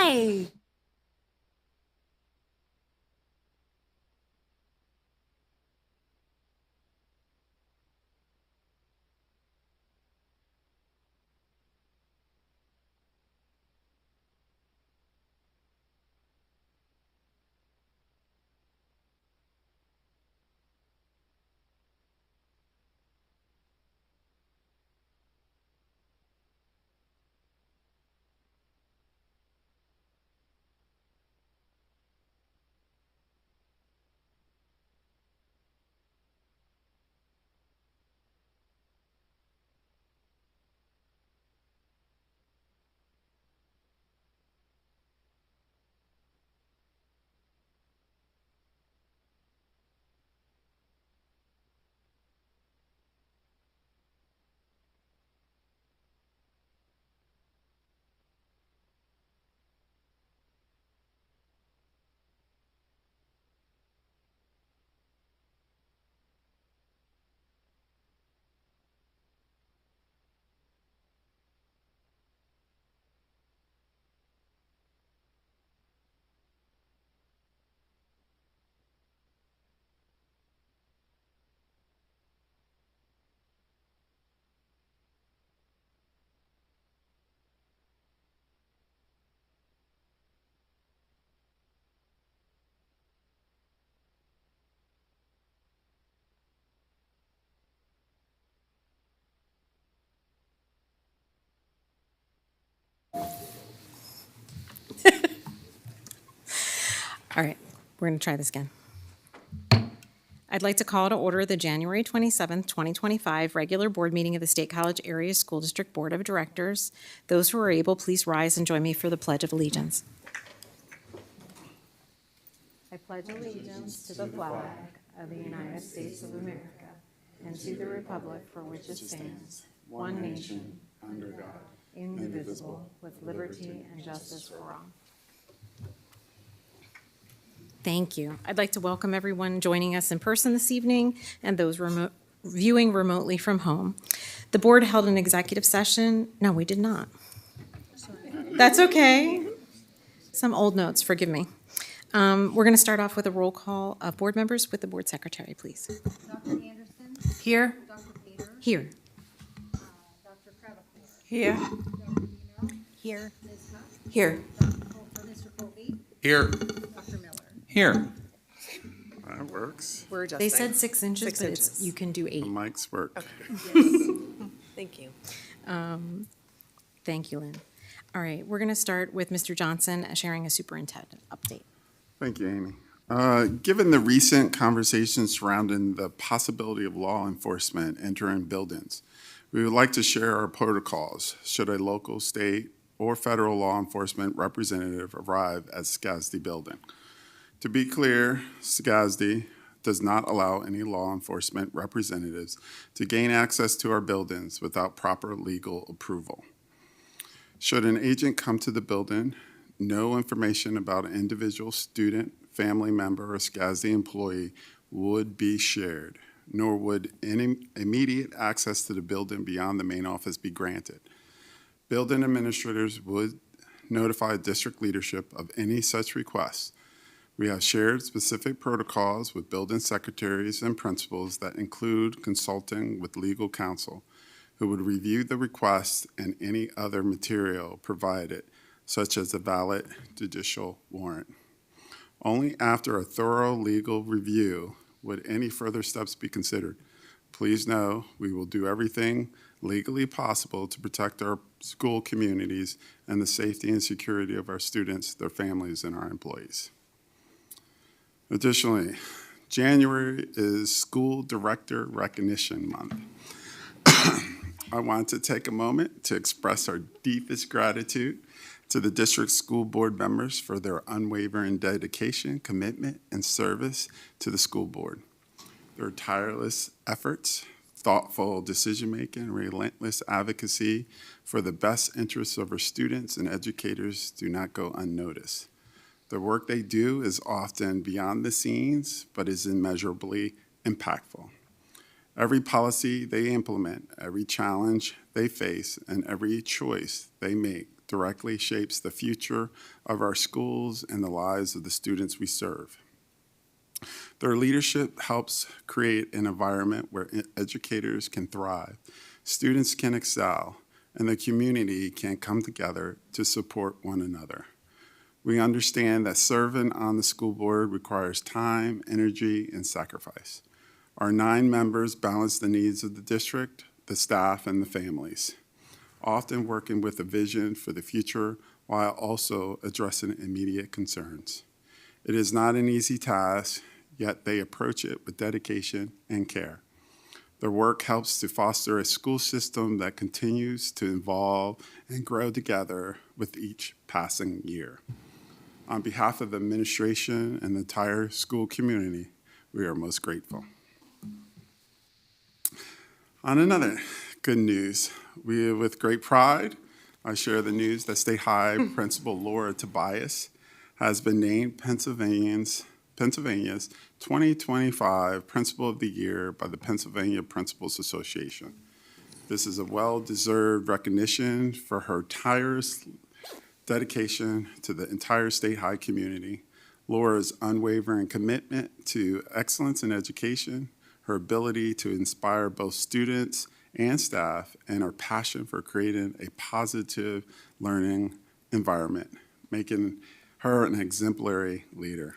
Yay! All right, we're going to try this again. I'd like to call to order the January 27th, 2025 regular board meeting of the State College Area School District Board of Directors. Those who are able, please rise and join me for the Pledge of Allegiance. I pledge allegiance to the flag of the United States of America and to the republic for which it stands, one nation, under God, indivisible, with liberty and justice for all. Thank you. I'd like to welcome everyone joining us in person this evening and those viewing remotely from home. The board held an executive session. No, we did not. That's okay. Some old notes, forgive me. We're going to start off with a roll call of board members with the board secretary, please. Dr. Anderson? Here. Dr. Peter? Here. Dr. Crevicore? Here. Dr. Dino? Here. Ms. Hunt? Here. Mr. Colby? Here. Dr. Miller? Here. That works. We're adjusting. They said 6 inches, 6 but inches. you can do 8. The mics work. Thank you. Thank you, Lynn. All right, we're going to start with Mr. Johnson sharing a superintendent update. Thank you, Amy. Given the recent conversations surrounding the possibility of law enforcement entering buildings, we would like to share our protocols should a local, state, or federal law enforcement representative arrive at SCASD building. To be clear, SCASD does not allow any law enforcement representatives to gain access to our buildings without proper legal approval. Should an agent come to the building, no information about an individual student, family member, or SCASD employee would be shared, nor would any immediate access to the building beyond the main office be granted. Building administrators would notify district leadership of any such requests. We have shared specific protocols with building secretaries and principals that include consulting with legal counsel, who would review the request and any other material provided, such as a valid judicial warrant. Only after a thorough legal review would any further steps be considered. Please know we will do everything legally possible to protect our school communities and the safety and security of our students, their families, and our employees. Additionally, January is School Director Recognition Month. I want to take a moment to express our deepest gratitude to the district school board members for their unwavering dedication, commitment, and service to the school board. Their tireless efforts, thoughtful decision-making, and relentless advocacy for the best interests of our students and educators do not go unnoticed. The work they do is often beyond the scenes, but is immeasurably impactful. Every policy they implement, every challenge they face, and every choice they make directly shapes the future of our schools and the lives of the students we serve. Their leadership helps create an environment where educators can thrive, students can excel, and the community can come together to support one another. We understand that serving on the school board requires time, energy, and sacrifice. Our 9 members balance the needs of the district, the staff, and the families, often working with a vision for the future while also addressing immediate concerns. It is not an easy task, yet they approach it with dedication and care. Their work helps to foster a school system that continues to evolve and grow together with each passing year. On behalf of the administration and the entire school community, we are most grateful. On another good news, with great pride, I share the news that State High Principal Laura Tobias has been named Pennsylvania's 2025 Principal of the Year by the Pennsylvania Principals Association. This is a well-deserved recognition for her tireless dedication to the entire State High community, Laura's unwavering commitment to excellence in education, her ability to inspire both students and staff, and her passion for creating a positive learning environment, making her an exemplary leader.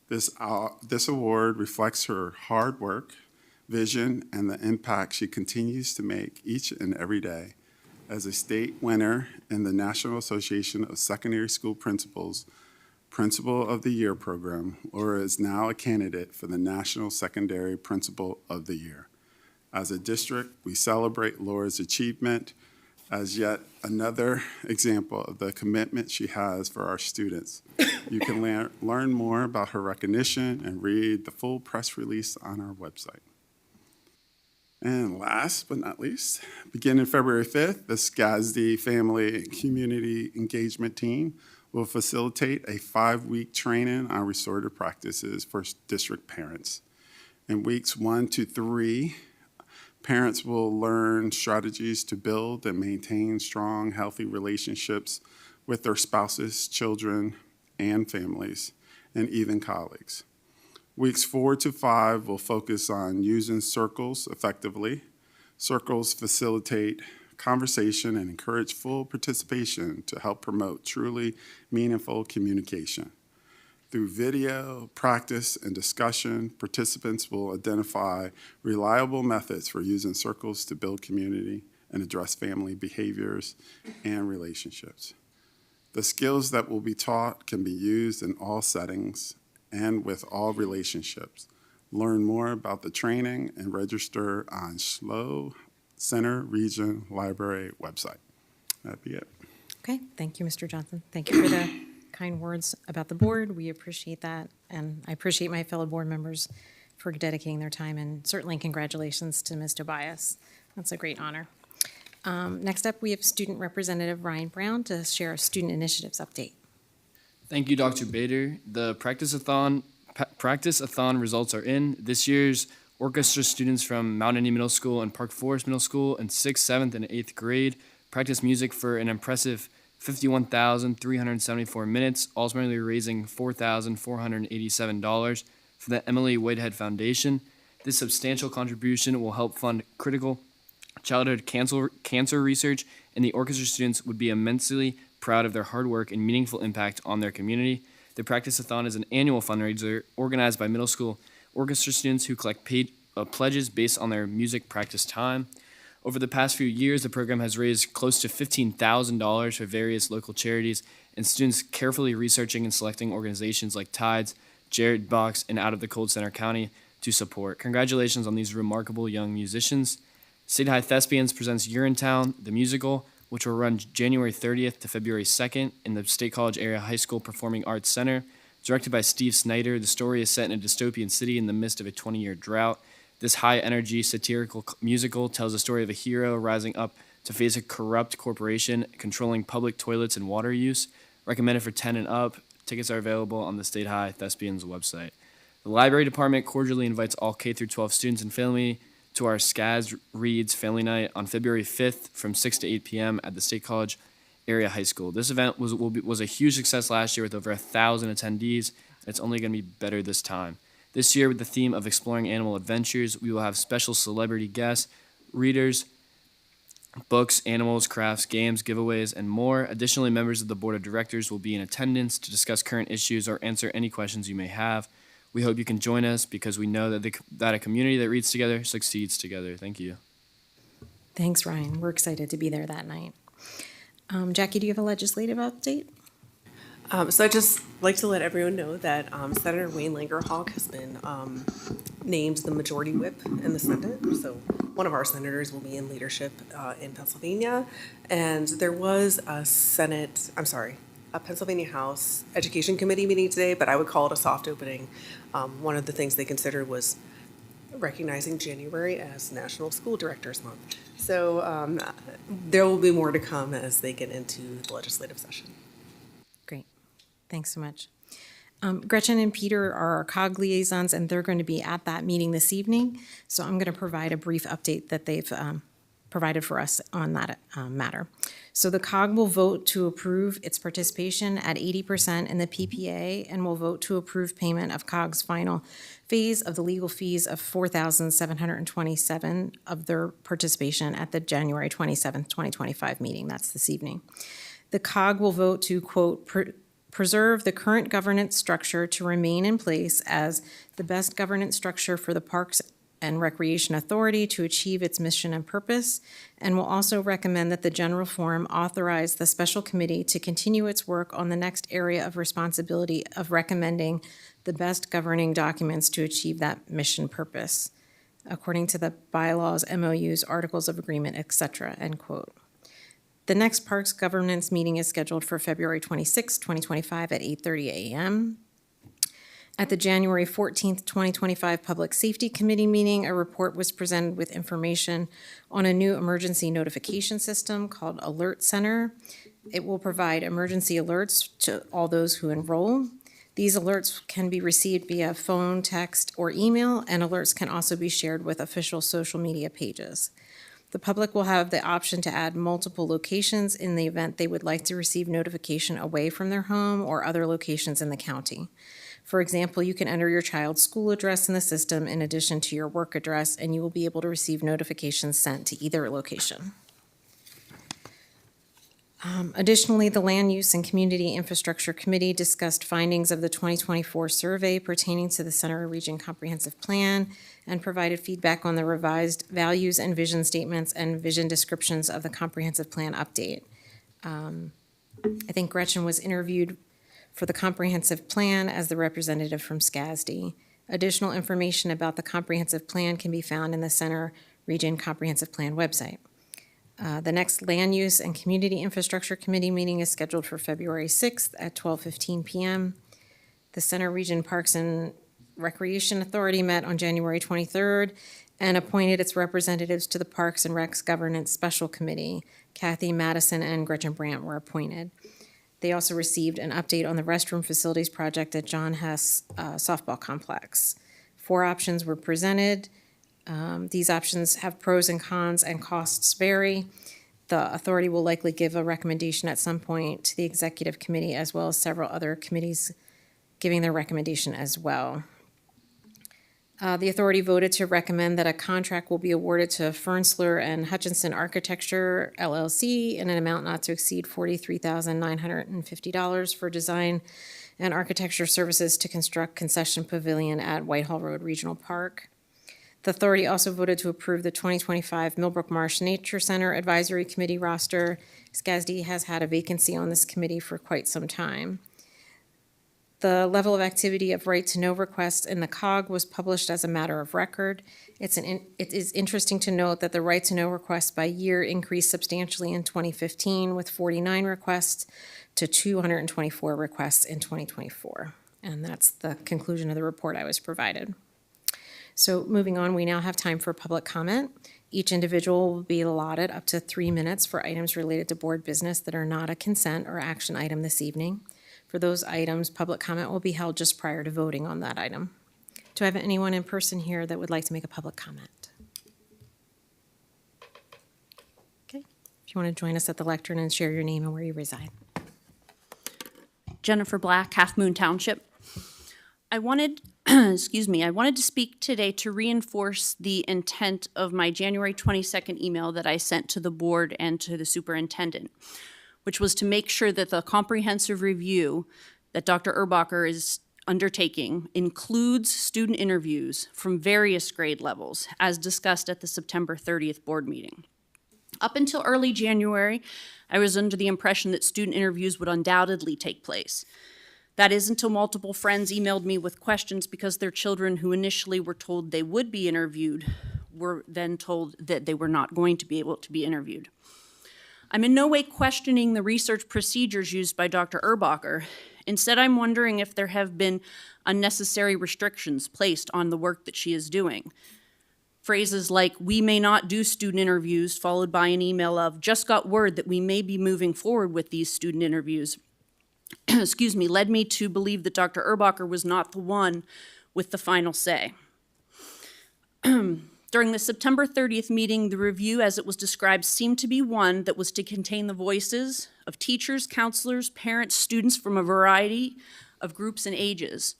This award reflects her hard work, vision, and the impact she continues to make each and every day. As a state winner in the National Association of Secondary School Principals Principal of the Year program, Laura is now a candidate for the National Secondary Principal of the Year. As a district, we celebrate Laura's achievement as yet another example of the commitment she has for our students. You can learn more about her recognition and read the full press release on our website. And last but not least, beginning February 5th, the SCASD Family and Community Engagement Team will facilitate a 5-week training on restorative practices for district parents. In weeks 1 to 3, parents will learn strategies to build and maintain strong, healthy relationships with their spouses, children, and families, and even colleagues. Weeks 4 to 5 will focus on using circles effectively. Circles facilitate conversation and encourage full participation to help promote truly meaningful communication. Through video, practice, and discussion, participants will identify reliable methods for using circles to build community and address family behaviors and relationships. The skills that will be taught can be used in all settings and with all relationships. Learn more about the training and register on SLO Center Region Library website. That'd be it. Okay, thank you, Mr. Johnson. Thank you for the kind words about the board. We appreciate that, and I appreciate my fellow board members for dedicating their time, and certainly congratulations to Ms. Tobias. That's a great honor. Next up, we have Student Representative Ryan Brown to share a student initiatives update. Thank you, Dr. Bader. The practice-a-thon results are in. This year's orchestra students from Mount Indian Middle School and Park Forest Middle School in 6th, 7th, and 8th grade practiced music for an impressive 51,374 minutes, ultimately raising $4,487 for the Emily Whitehead Foundation. This substantial contribution will help fund critical childhood cancer research, and the orchestra students would be immensely proud of their hard work and meaningful impact on their community. The Practice-a-thon is an annual fundraiser organized by middle school orchestra students who collect pledges based on their music practice time. Over the past few years, the program has raised close to $15,000 for various local charities, and students carefully researching and selecting organizations like Tides, Jared Box, and Out of the Cold Center County to support. Congratulations on these remarkable young musicians. State High Thespians presents Urinetown, the musical, which will run January 30th to February 2nd in the State College Area High School Performing Arts Center. Directed by Steve Snyder, the story is set in a dystopian city in the midst of a 20-year drought. This high-energy satirical musical tells the story of a hero rising up to face a corrupt corporation controlling public toilets and water use. Recommended for 10 and up. Tickets are available on the State High Thespians website. The Library Department cordially invites all K-12 students and family to our SCAS Reads Family Night on February 5th from 6 to 8 p.m. at the State College area high school. This event was a huge success last year with over 1,000 attendees. It's only going to be better this time. This year, with the theme of exploring animal adventures, we will have special celebrity guests, readers, books, animals, crafts, games, giveaways, and more. Additionally, members of the board of directors will be in attendance to discuss current issues or answer any questions you may have. We hope you can join us because we know that a community that reads together succeeds together. Thank you. Thanks, Ryan. We're excited to be there that night. Jackie, do you have a legislative update? So I'd just like to let everyone know that Senator Wayne Langerhawk has been named the majority whip in the Senate. So one of our senators will be in leadership in Pennsylvania. And there was a Pennsylvania House Education Committee meeting today, but I would call it a soft opening. One of the things they considered was recognizing January as National School Directors Month. So there will be more to come as they get into the legislative session. Great. Thanks so much. Gretchen and Peter are our COG liaisons, and they're going to be at that meeting this evening. So I'm going to provide a brief update that they've provided for us on that matter. So the COG will vote to approve its participation at 80% in the PPA and will vote to approve payment of COG's final phase of the legal fees of $4,727 of their participation at the January 27th, 2025 meeting. That's this evening. The COG will vote to, quote, preserve the current governance structure to remain in place as the best governance structure for the Parks and Recreation Authority to achieve its mission and purpose, and will also recommend that the General Forum authorize the special committee to continue its work on the next area of responsibility of recommending the best governing documents to achieve that mission purpose, according to the bylaws, MOUs, articles of agreement, etc., end quote. The next Parks Governance meeting is scheduled for February 26, 2025 at 8:30 a.m. At the January 14th, 2025 Public Safety Committee meeting, a report was presented with information on a new emergency notification system called Alert Center. It will provide emergency alerts to all those who enroll. These alerts can be received via phone, text, or email, and alerts can also be shared with official social media pages. The public will have the option to add multiple locations in the event they would like to receive notification away from their home or other locations in the county. For example, you can enter your child's school address in the system in addition to your work address, and you will be able to receive notifications sent to either location. Additionally, the Land Use and Community Infrastructure Committee discussed findings of the 2024 survey pertaining to the Center Region Comprehensive Plan and provided feedback on the revised values and vision statements and vision descriptions of the comprehensive plan update. I think Gretchen was interviewed for the comprehensive plan as the representative from SCASD. Additional information about the comprehensive plan can be found in the Center Region Comprehensive Plan website. The next Land Use and Community Infrastructure Committee meeting is scheduled for February 6th at 12:15 p.m. The Center Region Parks and Recreation Authority met on January 23rd and appointed its representatives to the Parks and Recs Governance Special Committee. Kathy Madison and Gretchen Brandt were appointed. They also received an update on the restroom facilities project at John Hess Softball Complex. 4 options were presented. These options have pros and cons and costs vary. The authority will likely give a recommendation at some point to the executive committee as well as several other committees giving their recommendation as well. The authority voted to recommend that a contract will be awarded to Fernsler and Hutchinson Architecture LLC in an amount not to exceed $43,950 for design and architecture services to construct concession pavilion at Whitehall Road Regional Park. The authority also voted to approve the 2025 Millbrook Marsh Nature Center Advisory Committee roster. SCASD has had a vacancy on this committee for quite some time. The level of activity of right-to-know requests in the COG was published as a matter of record. It is interesting to note that the right-to-know requests by year increased substantially in 2015 with 49 requests to 224 requests in 2024. And that's the conclusion of the report I was provided. So moving on, we now have time for public comment. Each individual will be allotted up to 3 minutes for items related to board business that are not a consent or action item this evening. For those items, public comment will be held just prior to voting on that item. Do I have anyone in person here that would like to make a public comment? Okay, if If you want to join us at the lectern and share your name and where you reside. Jennifer Black, Half Moon Township. I wanted, excuse me, I wanted to speak today to reinforce the intent of my January 22nd email that I sent to the board and to the superintendent, which was to make sure that the comprehensive review that Dr. Erbacher is undertaking includes student interviews from various grade levels, as discussed at the September 30th board meeting. Up until early January, I was under the impression that student interviews would undoubtedly take place. That is until multiple friends emailed me with questions because their children who initially were told they would be interviewed were then told that they were not going to be able to be interviewed. I'm in no way questioning the research procedures used by Dr. Erbacher. Instead, I'm wondering if there have been unnecessary restrictions placed on the work that she is doing. Phrases like, "we may not do student interviews," followed by an email of, "just got word that we may be moving forward with these student interviews," excuse me, led me to believe that Dr. Erbacher was not the one with the final say. During the September 30th meeting, the review as it was described seemed to be one that was to contain the voices of teachers, counselors, parents, students from a variety of groups and ages.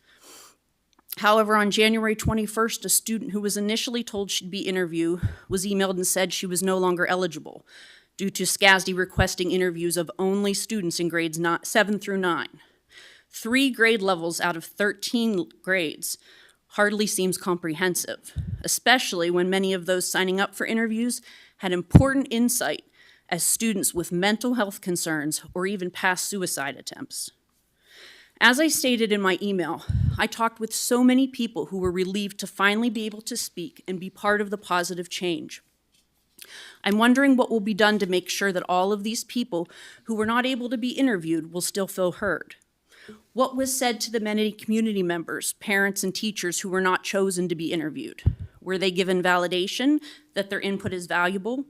However, on January 21st, a student who was initially told she'd be interviewed was emailed and said she was no longer eligible due to SCASD requesting interviews of only students in grades 7 through 9. 3 grade levels out of 13 grades hardly seems comprehensive, especially when many of those signing up for interviews had important insight as students with mental health concerns or even past suicide attempts. As I stated in my email, I talked with so many people who were relieved to finally be able to speak and be part of the positive change. I'm wondering what will be done to make sure that all of these people who were not able to be interviewed will still feel heard. What was said to the many community members, parents, and teachers who were not chosen to be interviewed? Were they given validation that their input is valuable?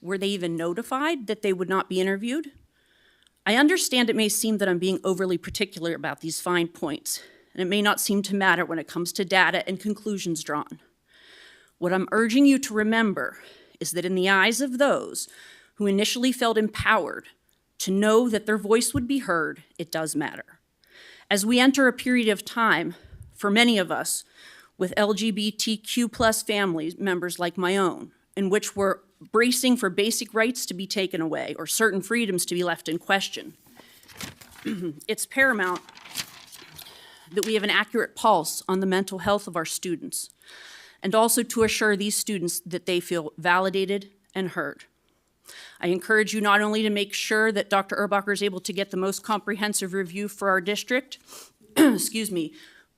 Were they even notified that they would not be interviewed? I understand it may seem that I'm being overly particular about these fine points, and it may not seem to matter when it comes to data and conclusions drawn. What I'm urging you to remember is that in the eyes of those who initially felt empowered to know that their voice would be heard, it does matter. As we enter a period of time, for many of us, with LGBTQ plus family members like my own, in which we're bracing for basic rights to be taken away or certain freedoms to be left in question, it's paramount that we have an accurate pulse on the mental health of our students, and also to assure these students that they feel validated and heard. I encourage you not only to make sure that Dr. Erbacher is able to get the most comprehensive review for our district, excuse me,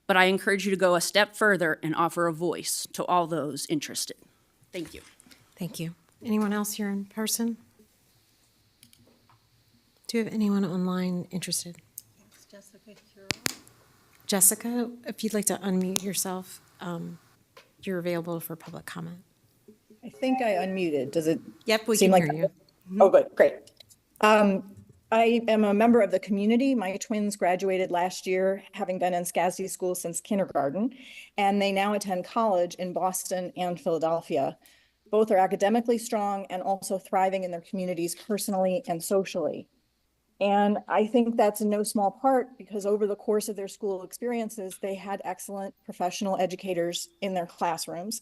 but I encourage you to go a step further and offer a voice to all those interested. Thank you. Thank you. Anyone else here in person? Do you have anyone online interested? It's Jessica Curl. Jessica, if you'd like to unmute yourself, you're available for public comment. I think I unmuted. Does it Yep, we seem can like hear you. Oh, good, great. I am a member of the community. My twins graduated last year, having been in SCASD school since kindergarten, and they now attend college in Boston and Philadelphia. Both are academically strong and also thriving in their communities personally and socially. And I think that's in no small part because over the course of their school experiences, they had excellent professional educators in their classrooms,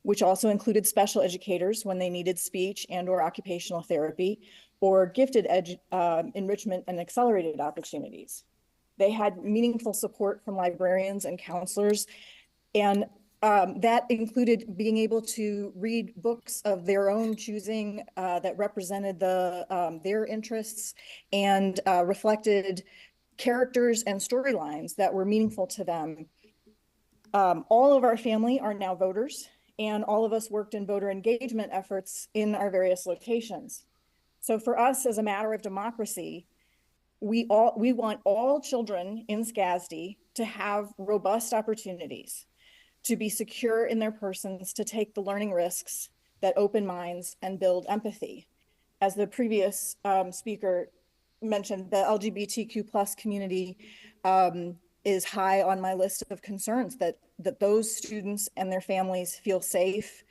which also included special educators when they needed speech and or occupational therapy or gifted enrichment and accelerated opportunities. They had meaningful support from librarians and counselors, and that included being able to read books of their own choosing that represented their interests and reflected characters and storylines that were meaningful to them. All of our family are now voters, and all of us worked in voter engagement efforts in our various locations. So for us, as a matter of democracy, we want all children in SCASD to have robust opportunities, to be secure in their persons, to take the learning risks that open minds and build empathy. As the previous speaker mentioned, the LGBTQ plus community is high on my list of concerns, that those students and their families feel safe,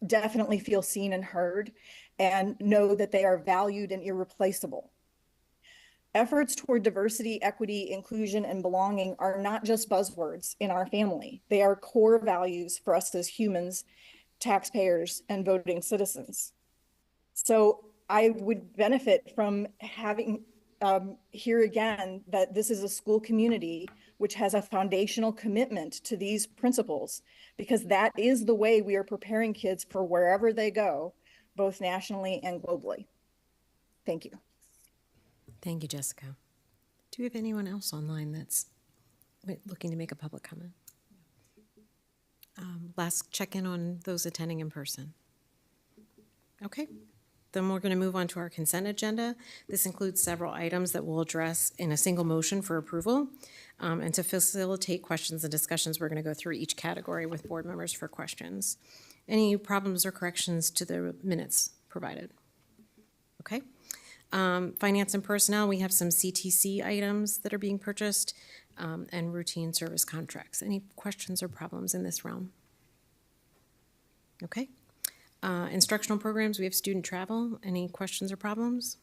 definitely feel seen and heard, and know that they are valued and irreplaceable. Efforts toward diversity, equity, inclusion, and belonging are not just buzzwords in our family. They are core values for us as humans, taxpayers, and voting citizens. So I would benefit from having here again that this is a school community which has a foundational commitment to these principles, because that is the way we are preparing kids for wherever they go, both nationally and globally. Thank you. Thank you, Jessica. Do we have anyone else online that's looking to make a public comment? Last check-in on those attending in person. Okay, then we're going to move on to our consent agenda. This includes several items that we'll address in a single motion for approval. And to facilitate questions and discussions, we're going to go through each category with board members for questions. Any problems or corrections to the minutes provided? Okay. Finance and personnel, we have some CTC items that are being purchased and routine service contracts. Any questions or problems in this realm? Okay. Instructional programs, we have student travel. Any questions or problems?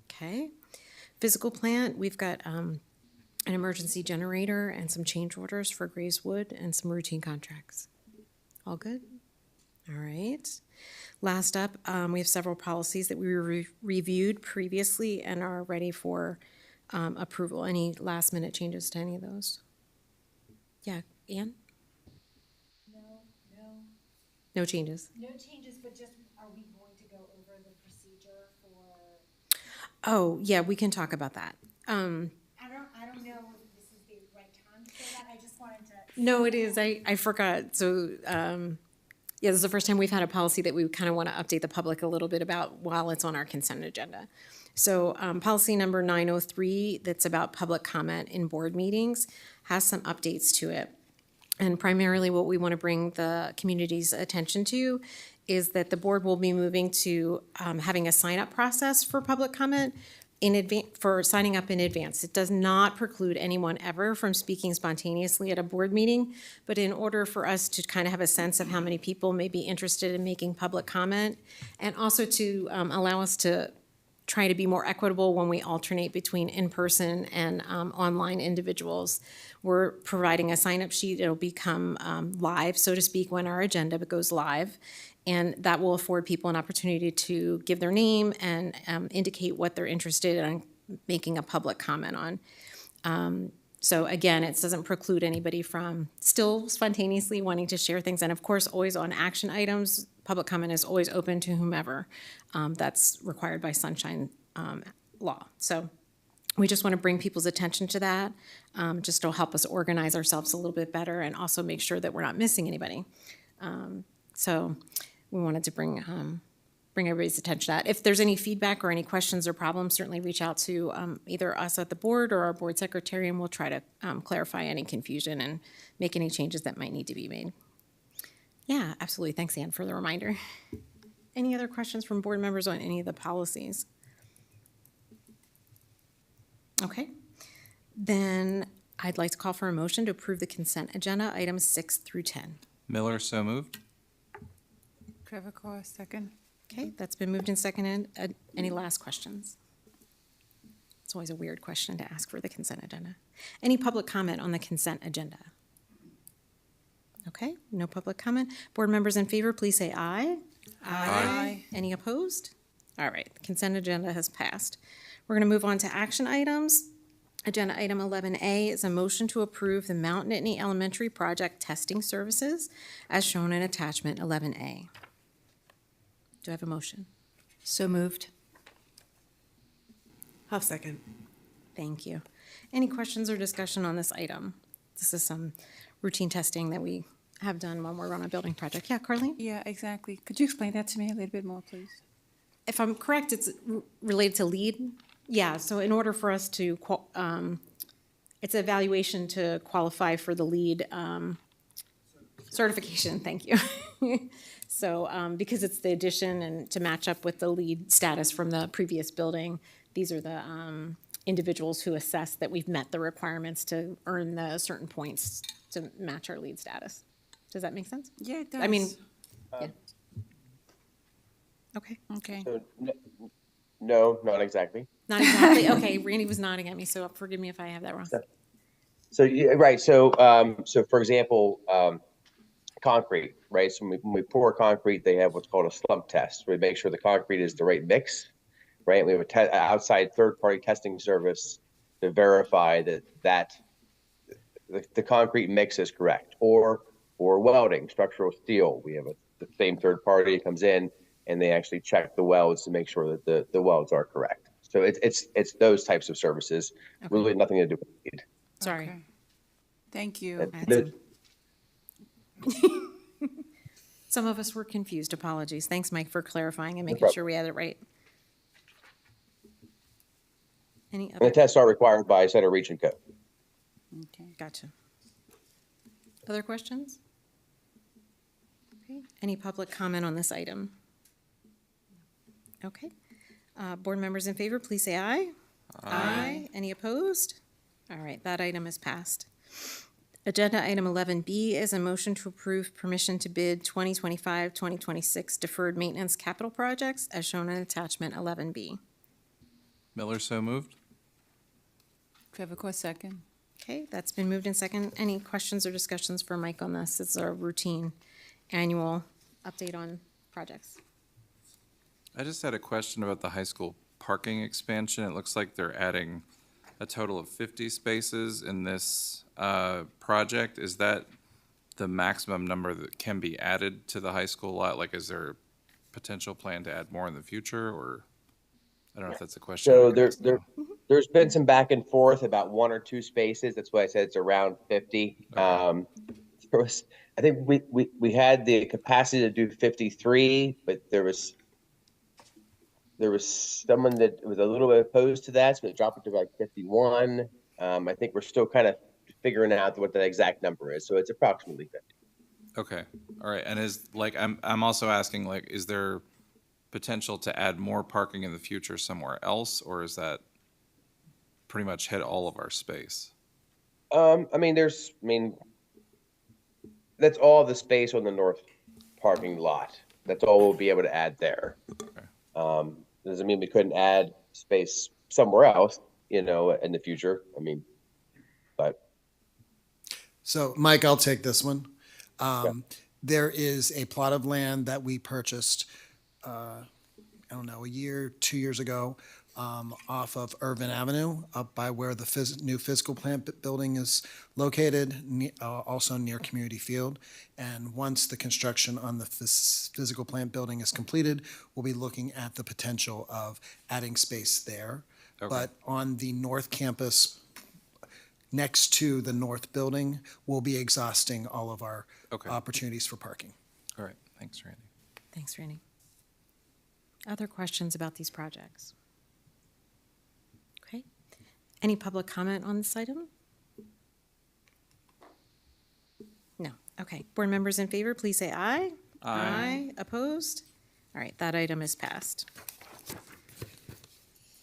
Okay. Physical plant, we've got an emergency generator and some change orders for Graves Wood and some routine contracts. All good? All right. Last up, we have several policies that we reviewed previously and are ready for approval. Any last minute changes to any of those? Yeah, Ann? No changes? No changes, but just, are we going to go over the procedure for, Oh, yeah, we can talk about that. I don't know if this is the right time to say that, I just wanted to. No, it is. I forgot. So, yeah, this is the first time we've had a policy that we kind of want to update the public a little bit about while it's on our consent agenda. So, policy number 903, that's about public comment in board meetings, has some updates to it. And primarily what we want to bring the community's attention to is that the board will be moving to having a sign-up process for public comment in advance, for signing up in advance. It does not preclude anyone ever from speaking spontaneously at a board meeting, but in order for us to kind of have a sense of how many people may be interested in making public comment, and also to allow us to try to be more equitable when we alternate between in-person and online individuals, we're providing a sign-up sheet. It'll become live, so to speak, when our agenda goes live. And that will afford people an opportunity to give their name and indicate what they're interested in making a public comment on. So again, it doesn't preclude anybody from still spontaneously wanting to share things. And of course, always on action items, public comment is always open to whomever. That's required by Sunshine law. So we just want to bring people's attention to that, just to help us organize ourselves a little bit better and also make sure that we're not missing anybody. So we wanted to bring everybody's attention to that. If there's any feedback or any questions or problems, certainly reach out to either us at the board or our board secretary, and we'll try to clarify any confusion and make any changes that might need to be made. Yeah, absolutely. Thanks, Ann, for the reminder. Any other questions from board members on any of the policies? Okay. Then I'd like to call for a motion to approve the consent agenda, items 6 through 10. Miller, so moved. Trevor, second. Okay, that's been moved and seconded. Any last questions? It's always a weird question to ask for the consent agenda. Any public comment on the consent agenda? Okay, no public comment. Board members in favor, please say aye. Aye. Any opposed? All right, the consent agenda has passed. We're going to move on to action items. Agenda item 11A is a motion to approve the Mount Nittany Elementary Project testing services as shown in attachment 11A. Do I have a motion? So moved. I'll second. Thank you. Any questions or discussion on this item? This is some routine testing that we have done when we're on a building project. Yeah, Carleen? Yeah, exactly. Could you explain that to me a little bit more, please? If I'm correct, it's related to LEED. Yeah, so in order for us to, it's evaluation to qualify for the LEED certification, thank you. So because it's the addition and to match up with the LEED status from the previous building, these are the individuals who assess that we've met the requirements to earn the certain points to match our LEED status. Does that make sense? Yeah, it does. I mean, yeah. Okay, Okay. So, no, not exactly. not exactly. Okay, Randy was nodding at me, so forgive me if I have that wrong. So, yeah, right. So for example, concrete, right? So when we pour concrete, they have what's called a slump test. We make sure the concrete is the right mix, right? We have a outside third-party testing service to verify that the concrete mix is correct. Or welding, structural steel, we have the same third party comes in and they actually check the welds to make sure that the welds are correct. So it's those types of services, really nothing to do with lead. Sorry. Okay. Thank you. That's Some of us were confused. Apologies. Thanks, Mike, for clarifying and making problem. sure we had it right. Any And the other? tests are required by Center Region Code. Okay. Gotcha. Other questions? Okay. Any public comment on this item? Okay. Board members in favor, please say aye. Aye. Any opposed? All right, that item is passed. Agenda item 11B is a motion to approve permission to bid 2025-2026 deferred maintenance capital projects as shown in attachment 11B. Miller so moved. Trevor, second. Okay, that's been moved in second. Any questions or discussions for Mike on this? It's our routine annual update on projects. I just had a question about the high school parking expansion. It looks like they're adding a total of 50 spaces in this project. Is that the maximum number that can be added to the high school lot? Like, is there potential plan to add more in the future, or I don't know if that's a question. So there's been some back and forth about 1 or 2 spaces. That's why I said it's around 50. Okay. I think we had the capacity to do 53, but there was someone that was a little bit opposed to that, so it dropped it to like 51. I think we're still kind of figuring out what the exact number is, so it's approximately 50. Okay, all right. And is, like, I'm also asking, like, is there potential to add more parking in the future somewhere else, or is that pretty much hit all of our space? That's all the space on the north parking lot. That's all we'll be able to add there. Okay. Doesn't mean we couldn't add space somewhere else, in the future. But So, Mike, I'll take this one. There is a plot of land that we purchased, I don't know, 2 years ago, off of Irvin Avenue, up by where the new physical plant building is located, also near Community Field. And once the construction on the physical plant building is completed, we'll be looking at the potential of adding space there. Okay. But on the north campus, next to the north building, we'll be exhausting all of our Okay. opportunities for parking. All right, thanks, Randy. Thanks, Randy. Other questions about these projects? Okay. Any public comment on this item? No. Okay. Board members in favor, please say aye. Aye. Opposed? All right, that item is passed.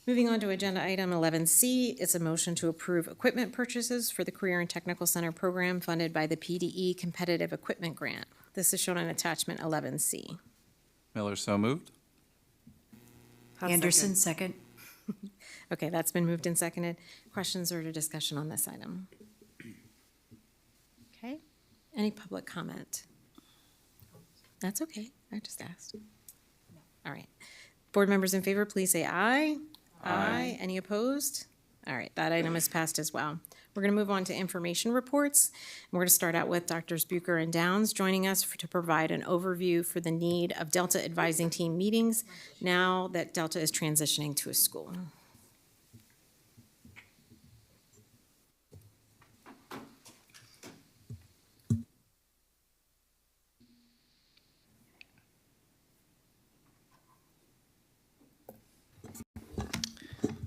Moving on to agenda item 11C, it's a motion to approve equipment purchases for the Career and Technical Center program funded by the PDE Competitive Equipment Grant. This is shown on attachment 11C. Miller so moved. Anderson, second. Okay, that's been moved and seconded. Questions or discussion on this item? Okay, any public comment? That's okay, I just asked. All right. Board members in favor, please say aye. Aye. Any opposed? All right, that item is passed as well. We're going to move on to information reports. We're going to start out with Drs. Bucher and Downs joining us to provide an overview for the need of Delta advising team meetings now that Delta is transitioning to a school.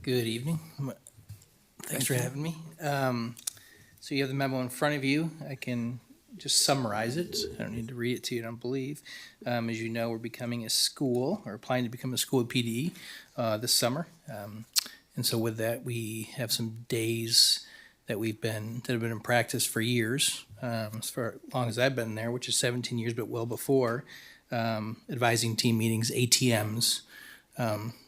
Good evening. Thanks for having me. So you have the memo in front of you. I can just summarize it. I don't need to read it to you, I don't believe. As you know, we're becoming a school, or applying to become a school at PDE this summer. And so with that, we have some days that have been in practice for years, as long as I've been there, which is 17 years, but well before. advising team meetings, ATMs.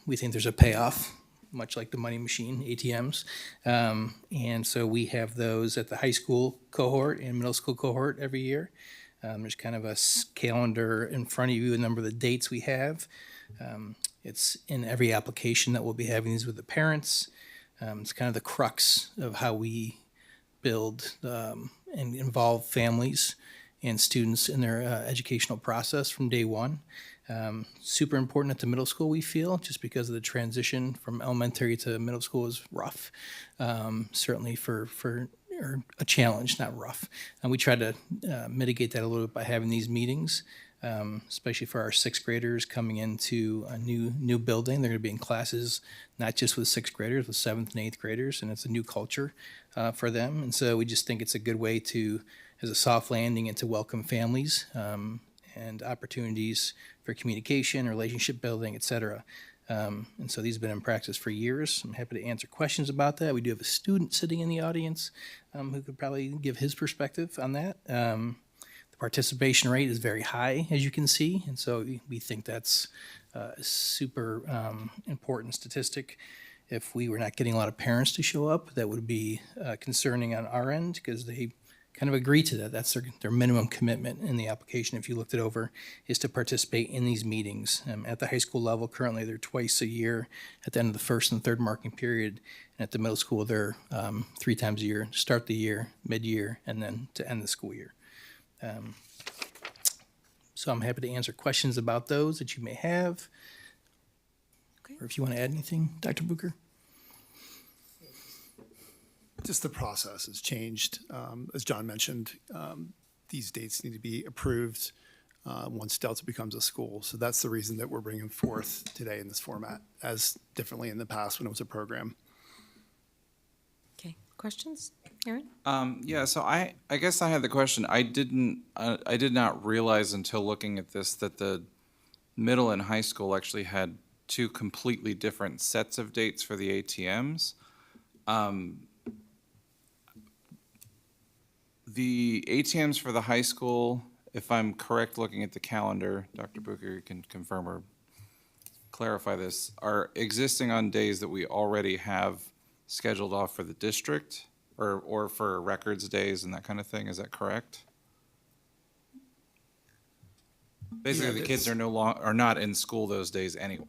We think there's a payoff, much like the money machine, ATMs. And so we have those at the high school cohort and middle school cohort every year. There's kind of a calendar in front of you, a number of the dates we have. It's in every application that we'll be having these with the parents. It's kind of the crux of how we build and involve families and students in their educational process from day one. Super important at the middle school, we feel, just because of the transition from elementary to middle school is rough. Certainly or a challenge, not rough. And we try to mitigate that a little bit by having these meetings, especially for our sixth graders coming into a new building. They're going to be in classes not just with sixth graders, with seventh and eighth graders, and it's a new culture for them. And so we just think it's a good way to, as a soft landing, and to welcome families and opportunities for communication, relationship building, et cetera. And so these have been in practice for years. I'm happy to answer questions about that. We do have a student sitting in the audience who could probably give his perspective on that. The participation rate is very high, as you can see, and so we think that's a super important statistic. If we were not getting a lot of parents to show up, that would be concerning on our end, because they kind of agree to that. That's their minimum commitment in the application, if you looked it over, is to participate in these meetings. At the high school level, currently they're twice a year at the end of the first and third marking period. And at the middle school, they're 3 times a year, to start the year, mid-year, and then to end the school year. So I'm happy to answer questions about those that you may have. Okay. Or if you want to add anything, Dr. Booker? Just the process has changed. As John mentioned, these dates need to be approved once Delta becomes a school. So that's the reason that we're bringing forth today in this format, as differently in the past when it was a program. Okay, questions? Aaron? Yeah, so I guess I had the question. I did not realize until looking at this that the middle and high school actually had 2 completely different sets of dates for the ATMs. The ATMs for the high school, if I'm correct looking at the calendar, Dr. Booker, you can confirm or clarify this, are existing on days that we already have scheduled off for the district or for records days and that kind of thing. Is that correct? Basically, the kids are not in school those days anyway.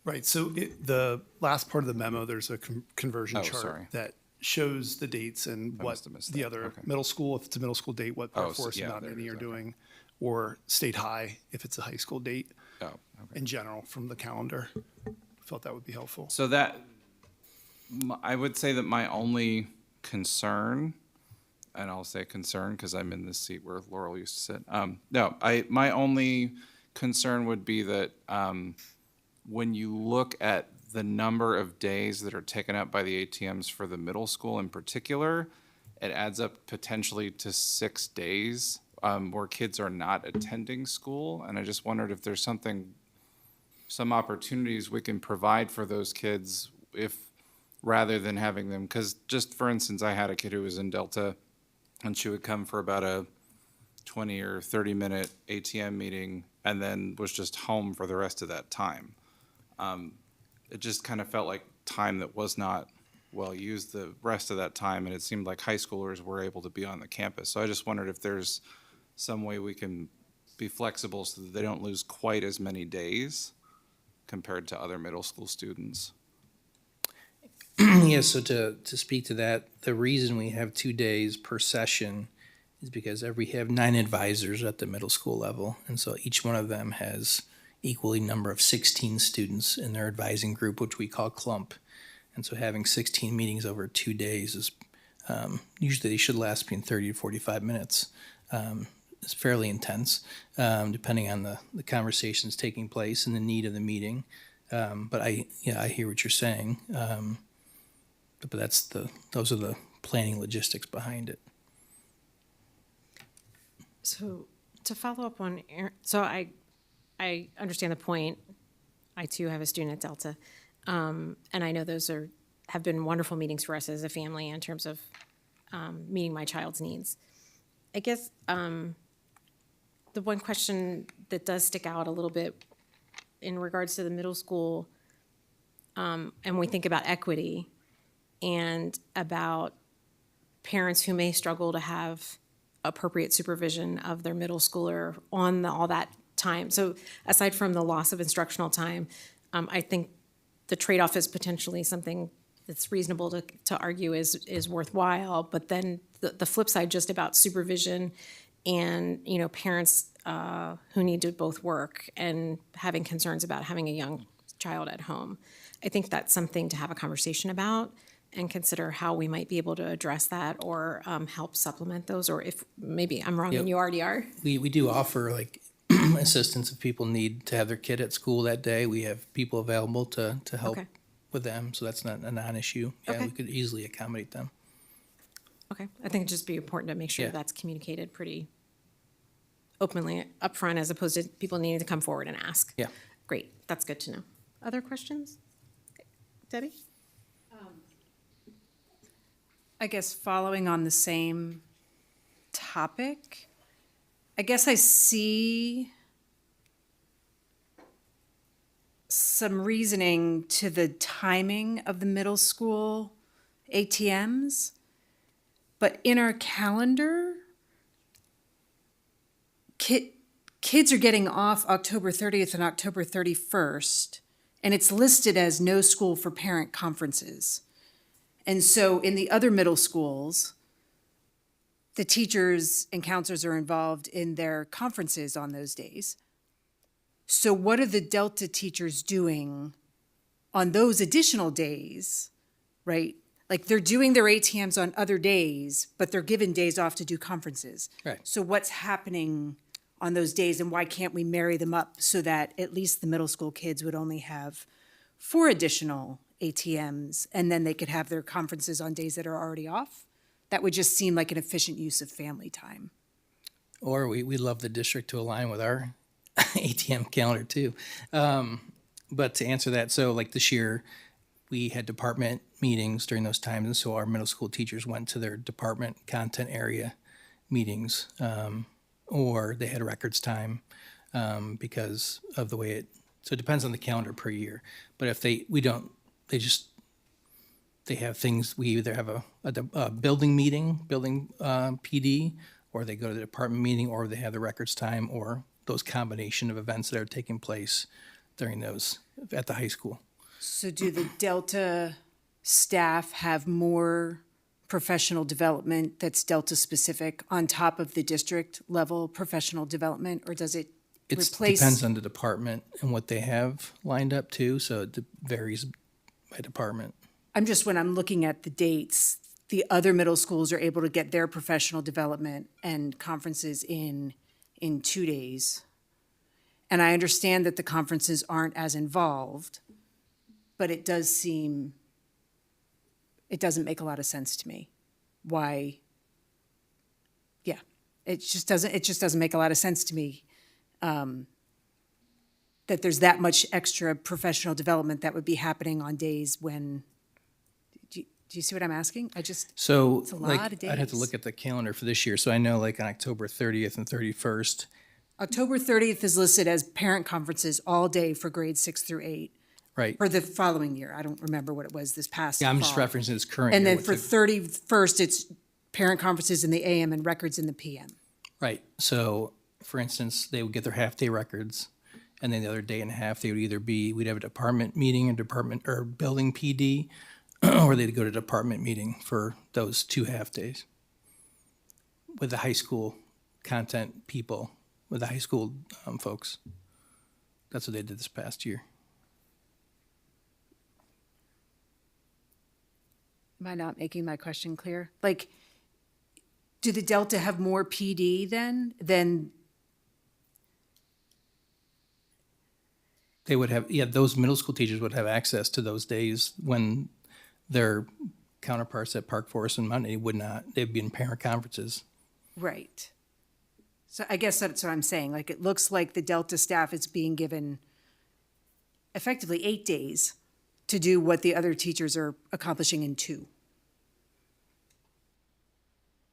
Right. So the last part of the memo, there's a conversion chart sorry. that shows the dates and I what must have missed the that. other Okay. middle school, if it's a middle school date, what Oh, Park Forest yeah, and Mount there it Airy is, are okay. doing, or State High, if it's a high school date, Oh, okay. in general from the calendar. Felt that would be helpful. So I would say that my only concern, and I'll say concern because I'm in this seat where Laurel used to sit. My only concern would be that when you look at the number of days that are taken up by the ATMs for the middle school in particular, it adds up potentially to 6 days where kids are not attending school. And I just wondered if there's some opportunities we can provide for those kids rather than having them, because just for instance, I had a kid who was in Delta and she would come for about a 20 or 30 minute ATM meeting and then was just home for the rest of that time. It just kind of felt like time that was not well used the rest of that time, and it seemed like high schoolers were able to be on the campus. So I just wondered if there's some way we can be flexible so that they don't lose quite as many days compared to other middle school students. Yeah, so to speak to that, the reason we have 2 days per session is because we have 9 advisors at the middle school level, and so each one of them has equally number of 16 students in their advising group, which we call clump. And so having 16 meetings over 2 days is usually they should last between 30 to 45 minutes. It's fairly intense, depending on the conversations taking place and the need of the meeting. But I hear what you're saying. But those are the planning logistics behind it. So to follow up on Aaron, so I understand the point. I too have a student at Delta. And I know those have been wonderful meetings for us as a family in terms of meeting my child's needs. I guess the one question that does stick out a little bit in regards to the middle school, and we think about equity and about parents who may struggle to have appropriate supervision of their middle schooler on all that time. So aside from the loss of instructional time, I think the trade-off is potentially something that's reasonable to argue is worthwhile. But then the flip side, just about supervision and, parents who need to both work and having concerns about having a young child at home. I think that's something to have a conversation about and consider how we might be able to address that or help supplement those, or if maybe I'm wrong and you already are. We do offer like assistance if people need to have their kid at school that day. We have people available to help Okay. with them, so that's not a non-issue. Yeah, Okay. we could easily accommodate them. Okay, I think it'd just be important to make sure Yeah. that's communicated pretty openly upfront as opposed to people needing to come forward and ask. Yeah. Great, that's good to know. Other questions? Debbie? I guess following on the same topic, I guess I see some reasoning to the timing of the middle school ATMs, but in our calendar, kids are getting off October 30th and October 31st, and it's listed as no school for parent conferences. And so in the other middle schools, the teachers and counselors are involved in their conferences on those days. So what are the Delta teachers doing on those additional days, right? Like they're doing their ATMs on other days, but they're given days off to do conferences. Right. So what's happening on those days, and why can't we marry them up so that at least the middle school kids would only have 4 additional ATMs, and then they could have their conferences on days that are already off? That would just seem like an efficient use of family time. Or we'd love the district to align with our ATM calendar too. But to answer that, so like this year, we had department meetings during those times, and so our middle school teachers went to their department content area meetings, or they had records time because of the way it. So it depends on the calendar per year. But if they have things. We either have a building meeting, building PD, or they go to the department meeting, or they have the records time, or those combination of events that are taking place during those at the high school. So do the Delta staff have more professional development that's Delta specific on top of the district level professional development, or does it It replace? depends on the department and what they have lined up too, so it varies by department. When I'm looking at the dates, the other middle schools are able to get their professional development and conferences in 2 days. And I understand that the conferences aren't as involved, but it doesn't make a lot of sense to me. Why? Yeah, it just doesn't make a lot of sense to me that there's that much extra professional development that would be happening on days when. Do you see what I'm asking? So it's a like, lot of I'd have to days. look at the calendar for this year. So I know like on October 30th and 31st, October 30th is listed as parent conferences all day for grades 6 through 8 right? for the following year. I don't remember what it was this past Yeah, I'm just fall. referencing this current And year. then for 31st, it's parent conferences in the AM and records in the PM. Right. So, for instance, they would get their half-day records, and then the other day and a half, they would either we'd have a department meeting, or building PD, or they'd go to department meeting for those 2 half-days with the high school content people, with the high school folks. That's what they did this past year. Am I not making my question clear? Like, do the Delta have more PD then than They would have, those middle school teachers would have access to those days when their counterparts at Park Forest and Mountain would not. They'd be in parent conferences. right? So I guess that's what I'm saying. Like, it looks like the Delta staff is being given effectively 8 days to do what the other teachers are accomplishing in 2.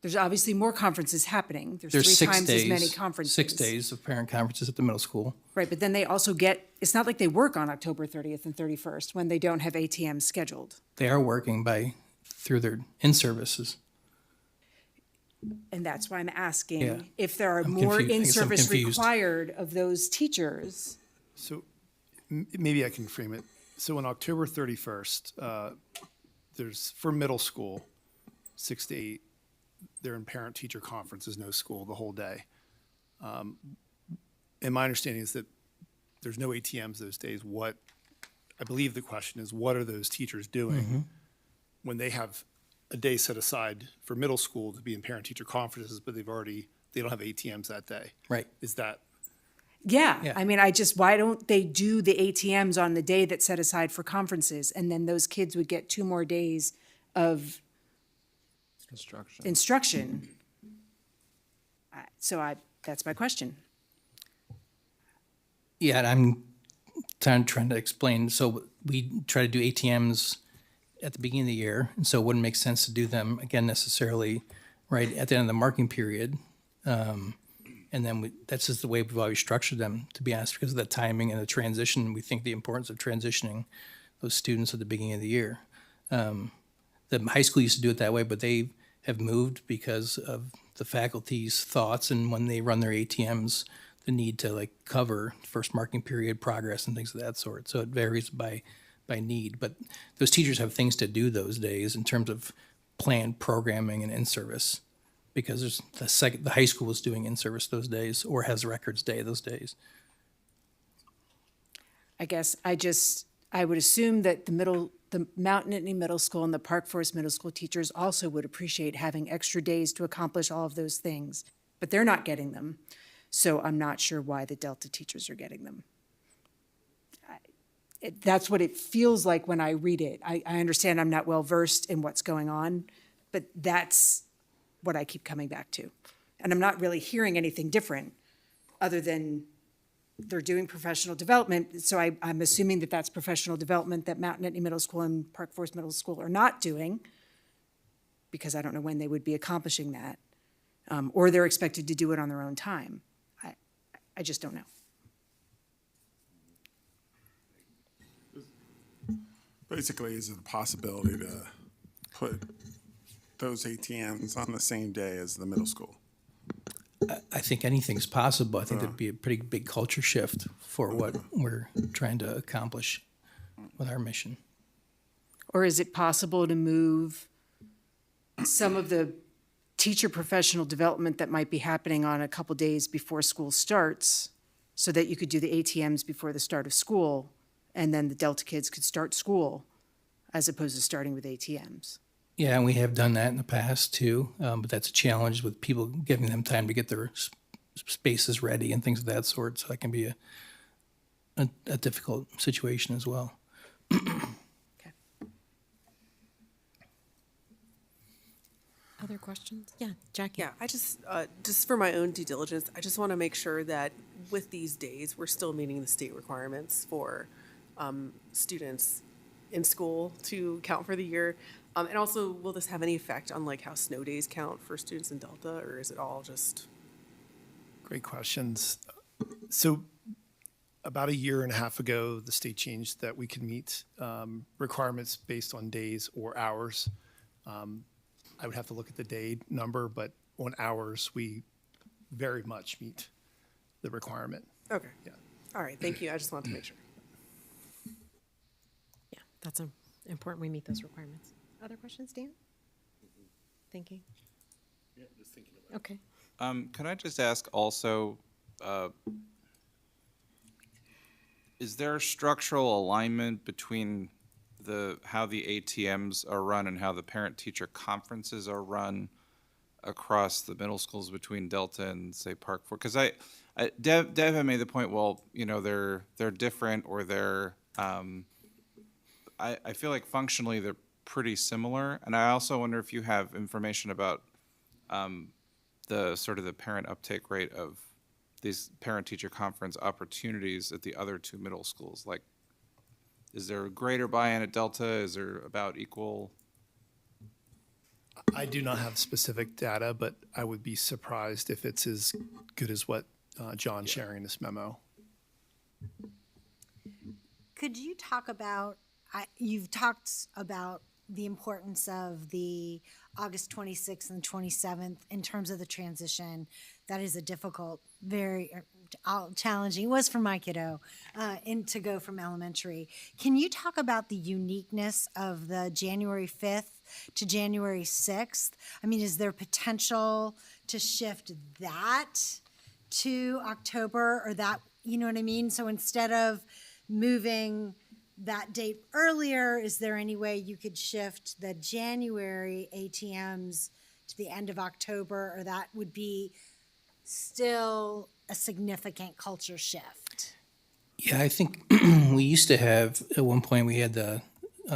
There's obviously more conferences happening. There's There's 3 6 times days. as many conferences. 6 days of parent conferences at the middle school. Right, but then they also get, it's not like they work on October 30th and 31st when they don't have ATMs scheduled. They are working through their in-services. And that's why I'm Yeah. asking if there are I'm more confused. I guess I'm in-service confused. required of those teachers. So maybe I can frame it. So on October 31st, there's, for middle school, 6 to 8, they're in parent-teacher conferences, no school the whole day. And my understanding is that there's no ATMs those days. I believe the question is, what are those teachers doing when they have a day set aside for middle school to be in parent-teacher conferences, but they don't have ATMs that day? Right. Is that? Yeah, Yeah. I mean, why don't they do the ATMs on the day that's set aside for conferences? And then those kids would get 2 more days of instruction. That's my question. Yeah, and I'm trying to explain. So we try to do ATMs at the beginning of the year, and so it wouldn't make sense to do them again necessarily right at the end of the marking period. And then that's just the way we've always structured them, to be honest, because of the timing and the transition. We think the importance of transitioning those students at the beginning of the year. The high school used to do it that way, but they have moved because of the faculty's thoughts, and when they run their ATMs, the need to cover first marking period progress and things of that sort. So it varies by need, but those teachers have things to do those days in terms of planned programming and in-service, because there's the high school is doing in-service those days or has records day those days. I guess I would assume that the Mount Nittany Middle School and the Park Forest Middle School teachers also would appreciate having extra days to accomplish all of those things, but they're not getting them. So I'm not sure why the Delta teachers are getting them. That's what it feels like when I read it. I understand I'm not well-versed in what's going on, but that's what I keep coming back to. And I'm not really hearing anything different other than they're doing professional development. So I'm assuming that that's professional development that Mount Nittany Middle School and Park Forest Middle School are not doing, because I don't know when they would be accomplishing that. Or they're expected to do it on their own time. I just don't know. Basically, is it a possibility to put those ATMs on the same day as the middle school? I think anything's possible. I think there'd be a pretty big culture shift for what we're trying to accomplish with our mission. Or is it possible to move some of the teacher professional development that might be happening on a couple days before school starts, so that you could do the ATMs before the start of school, and then the Delta kids could start school as opposed to starting with ATMs? Yeah, and we have done that in the past too, but that's a challenge with people giving them time to get their spaces ready and things of that sort. So that can be a difficult situation as well. Other questions? Yeah, Jackie. Yeah, I just for my own due diligence, I just want to make sure that with these days, we're still meeting the state requirements for students in school to count for the year. And also, will this have any effect on how snow days count for students in Delta, or is it all just? Great questions. So about a year and a half ago, the state changed that we can meet requirements based on days or hours. I would have to look at the day number, but on hours, we very much meet the requirement. Okay. Yeah. All right, thank you. I just wanted to make sure. Yeah, that's important we meet those requirements. Other questions, Dan? Thinking? Yeah, just thinking about Okay. Can I just ask also, is there structural alignment between how the ATMs are run and how the parent-teacher conferences are run across the middle schools between Delta and, say, Park Forest? Because Dev had made the point, well, they're different, or they're, I feel like functionally they're pretty similar. And I also wonder if you have information about the parent uptake rate of these parent-teacher conference opportunities at the other two middle schools. Like, is there a greater buy-in at Delta? Is there about equal? I do not have specific data, but I would be surprised if it's as good as what John's sharing in this memo. Could you talk about, you've talked about the importance of the August 26th and 27th in terms of the transition. That is a difficult, very challenging, it was for my kiddo, to go from elementary. Can you talk about the uniqueness of the January 5th to January 6th? I mean, is there potential to shift that to October, or that, you know what I mean? So instead of moving that date earlier, is there any way you could shift the January ATMs to the end of October, or that would be still a significant culture shift? Yeah, I think we used to have, at one point, we had the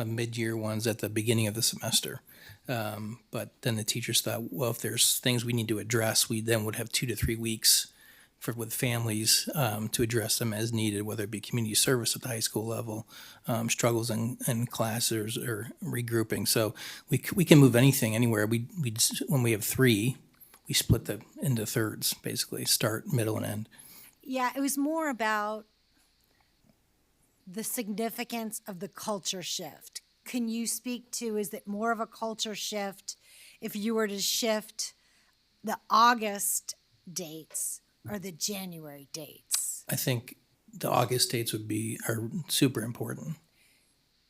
mid-year ones at the beginning of the semester. But then the teachers thought, well, if there's things we need to address, we then would have 2 to 3 weeks with families to address them as needed, whether it be community service at the high school level, struggles in classes or regrouping. So we can move anything anywhere. When we have 3, we split them into thirds, basically, start, middle, and end. Yeah, it was more about the significance of the culture shift. Can you speak to, is it more of a culture shift if you were to shift the August dates or the January dates? I think the August dates are super important.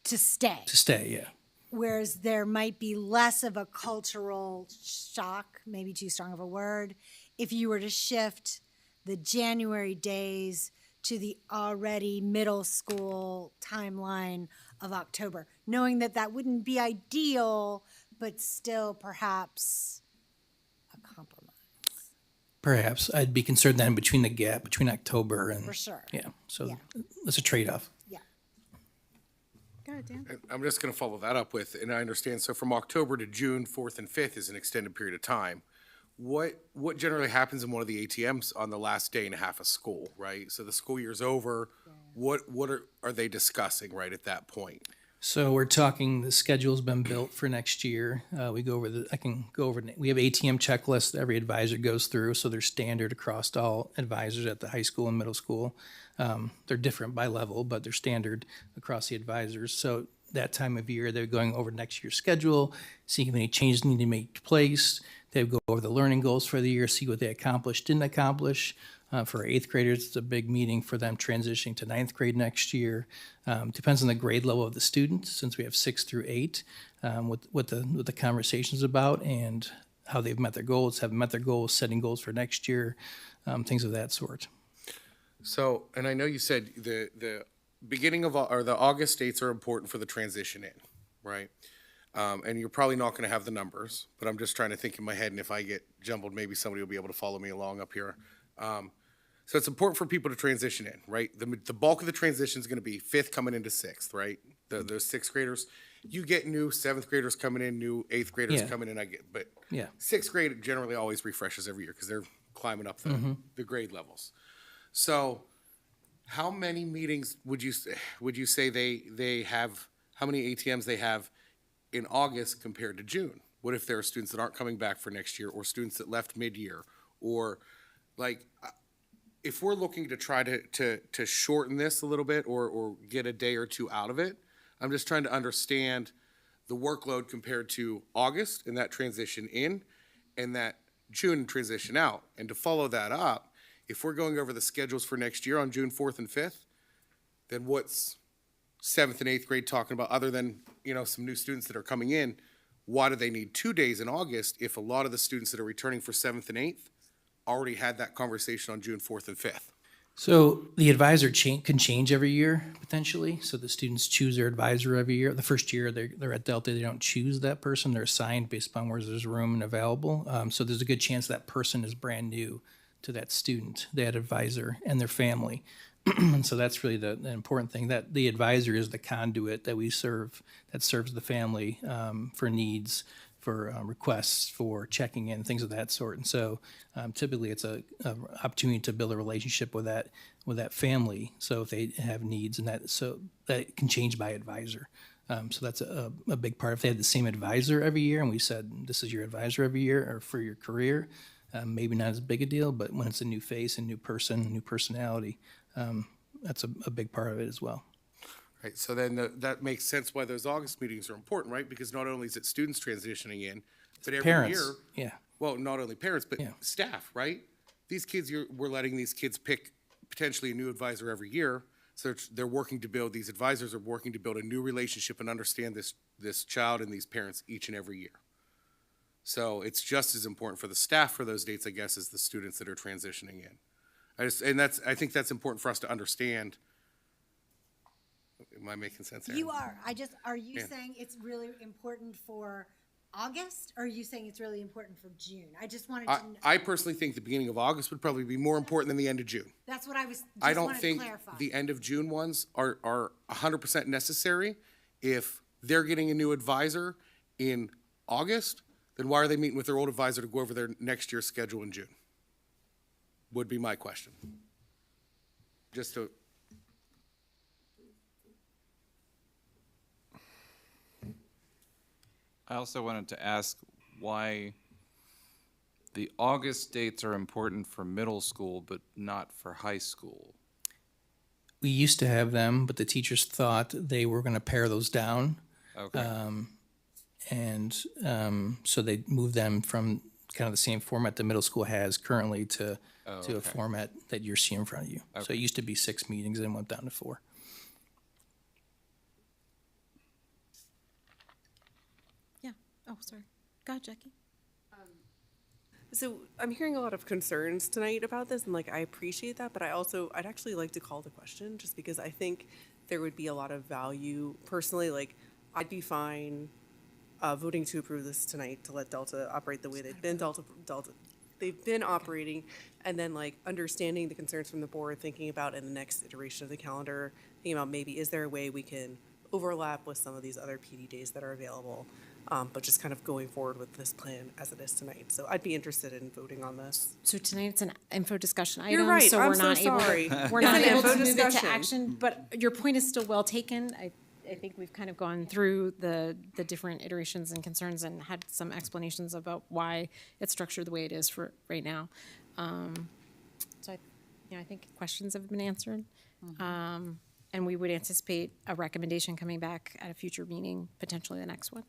To stay. To stay, yeah. Whereas there might be less of a cultural shock, maybe too strong of a word, if you were to shift the January days to the already middle school timeline of October, knowing that that wouldn't be ideal, but still perhaps a compromise. Perhaps. I'd be concerned then between the gap between October and. For sure. Yeah, so Yeah. that's a trade-off. Yeah. Go ahead, Dan. And I'm just going to follow that up with, and I understand, so from October to June 4th and 5th is an extended period of time. What generally happens in one of the ATMs on the last day and a half of school, right? So the school year's over. What are they discussing right at that point? So we're talking, the schedule's been built for next year. We have ATM checklists that every advisor goes through, so they're standard across all advisors at the high school and middle school. They're different by level, but they're standard across the advisors. So that time of year, they're going over next year's schedule, seeing if any changes need to be placed. They go over the learning goals for the year, see what they accomplished, didn't accomplish. For 8th graders, it's a big meeting for them transitioning to 9th grade next year. Depends on the grade level of the student, since we have 6 through 8, what the conversation's about and how they've met their goals, haven't met their goals, setting goals for next year, things of that sort. So, and I know you said the beginning of, or the August dates are important for the transition in, right? And you're probably not going to have the numbers, but I'm just trying to think in my head, and if I get jumbled, maybe somebody will be able to follow me along up here. So it's important for people to transition in, right? The bulk of the transition is going to be 5th coming into 6th, right? Those 6th graders. You get new 7th graders coming in, new 8th graders Yeah. coming in. But Yeah. 6th grade generally always refreshes every year because they're climbing up the grade levels. So how many meetings would you say they have? How many ATMs they have in August compared to June? What if there are students that aren't coming back for next year, or students that left mid-year, or like, if we're looking to try to shorten this a little bit or get a day or two out of it, I'm just trying to understand the workload compared to August and that transition in, and that June transition out. And to follow that up, if we're going over the schedules for next year on June 4th and 5th, then what's 7th and 8th grade talking about, other than, some new students that are coming in? Why do they need 2 days in August if a lot of the students that are returning for 7th and 8th already had that conversation on June 4th and 5th? So the advisor can change every year, potentially. So the students choose their advisor every year. The first year they're at Delta, they don't choose that person. They're assigned based upon where there's room and available. So there's a good chance that person is brand new to that student, that advisor, and their family. And so that's really the important thing, that the advisor is the conduit that we serve, that serves the family for needs, for requests, for checking in, things of that sort. And so typically it's a opportunity to build a relationship with that family. So if they have needs, and that can change by advisor. So that's a big part. If they had the same advisor every year and we said, this is your advisor every year or for your career, maybe not as big a deal, but when it's a new face, a new person, new personality, that's a big part of it as well. Right, so then that makes sense why those August meetings are important, right? Because not only is it students transitioning in, but every Parents, year. yeah. Well, not only parents, but Yeah. staff, right? These kids, we're letting these kids pick potentially a new advisor every year. So they're working to build, these advisors are working to build a new relationship and understand this child and these parents each and every year. So it's just as important for the staff for those dates, I guess, as the students that are transitioning in. I think that's important for us to understand. Am I making sense, Aaron? You are. Are you Yeah. saying it's really important for August, or are you saying it's really important for June? I just wanted to know. I personally think the beginning of August would probably be more important than the end of June. That's what I was, I just don't wanted to think clarify. the end of June ones are 100% necessary. If they're getting a new advisor in August, then why are they meeting with their old advisor to go over their next year's schedule in June? Would be my question. Just to, I also wanted to ask why the August dates are important for middle school, but not for high school. We used to have them, but the teachers thought they were going to pare those down. Okay. So they moved them from kind of the same format the middle school has currently to a okay. format that you're seeing in front of you. So Okay. it used to be 6 meetings and went down to 4. Yeah. Oh, sorry. Go ahead, Jackie. So I'm hearing a lot of concerns tonight about this, and like I appreciate that, but I'd actually like to call the question just because I think there would be a lot of value personally. Like I'd be fine voting to approve this tonight to let Delta operate the way they've been operating, and then like understanding the concerns from the board, thinking about in the next iteration of the calendar, thinking about maybe is there a way we can overlap with some of these other PD days that are available. But just kind of going forward with this plan as it is tonight. So I'd be interested in voting on this. So tonight it's an info discussion item. You're right. So I'm we're so not able sorry. to, we're It's not an able to info move it to discussion. action, but your point is still well taken. I think we've kind of gone through the different iterations and concerns and had some explanations about why it's structured the way it is for right now. So I think questions have been answered. And we would anticipate a recommendation coming back at a future meeting, potentially the next one.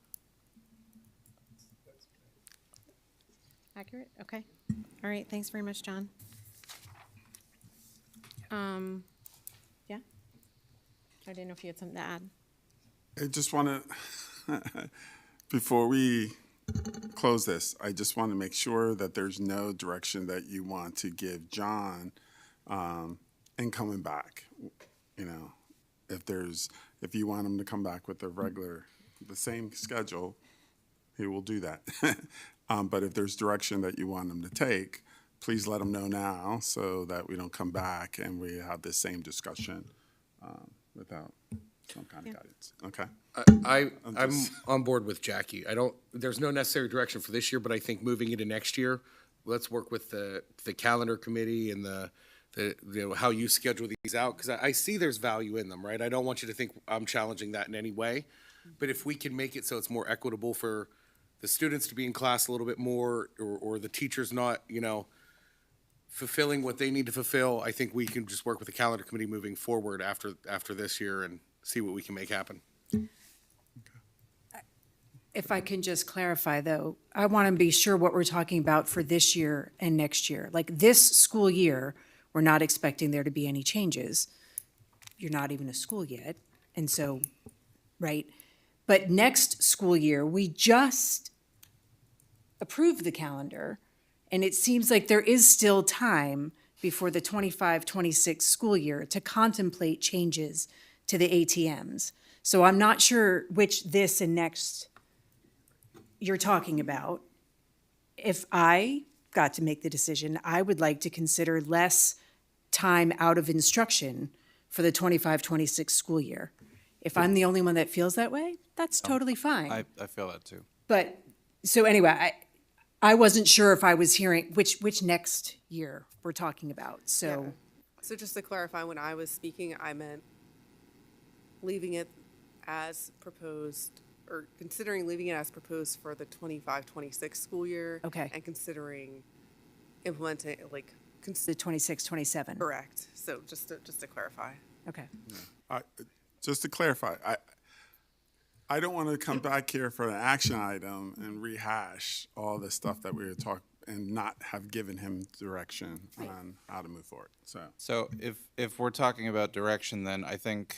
Accurate? Okay. All right. Thanks very much, John. Yeah? I didn't know if you had something to add. I just want to, before we close this, I just want to make sure that there's no direction that you want to give John in coming back. You know, if you want him to come back with the same schedule, he will do that. But if there's direction that you want him to take, please let him know now so that we don't come back and we have this same discussion without some kind of guidance. Okay? I'm on board with Jackie. There's no necessary direction for this year, but I think moving into next year, let's work with the calendar committee and how you schedule these out, because I see there's value in them, right? I don't want you to think I'm challenging that in any way, but if we can make it so it's more equitable for the students to be in class a little bit more, or the teachers not, fulfilling what they need to fulfill, I think we can just work with the calendar committee moving forward after this year and see what we can make happen. If I can just clarify, though, I want to be sure what we're talking about for this year and next year. Like this school year, we're not expecting there to be any changes. You're not even a school yet, and so, right? But next school year, we just approved the calendar, and it seems like there is still time before the 25-26 school year to contemplate changes to the ATMs. So I'm not sure which this and next you're talking about. If I got to make the decision, I would like to consider less time out of instruction for the 25-26 school year. If I'm the only one that feels that way, that's totally fine. I feel that too. But, so anyway, I wasn't sure if I was hearing which next year we're talking about, so. Yeah. So just to clarify, when I was speaking, I meant leaving it as proposed, or considering leaving it as proposed for the 25-26 school year. Okay. And considering implementing, like, The 26, 27. correct. So just to clarify. Okay. Just to clarify, I don't want to come back here for an action item and rehash all the stuff that we were talking and not have given him direction on how to move forward. So if we're talking about direction, then I think,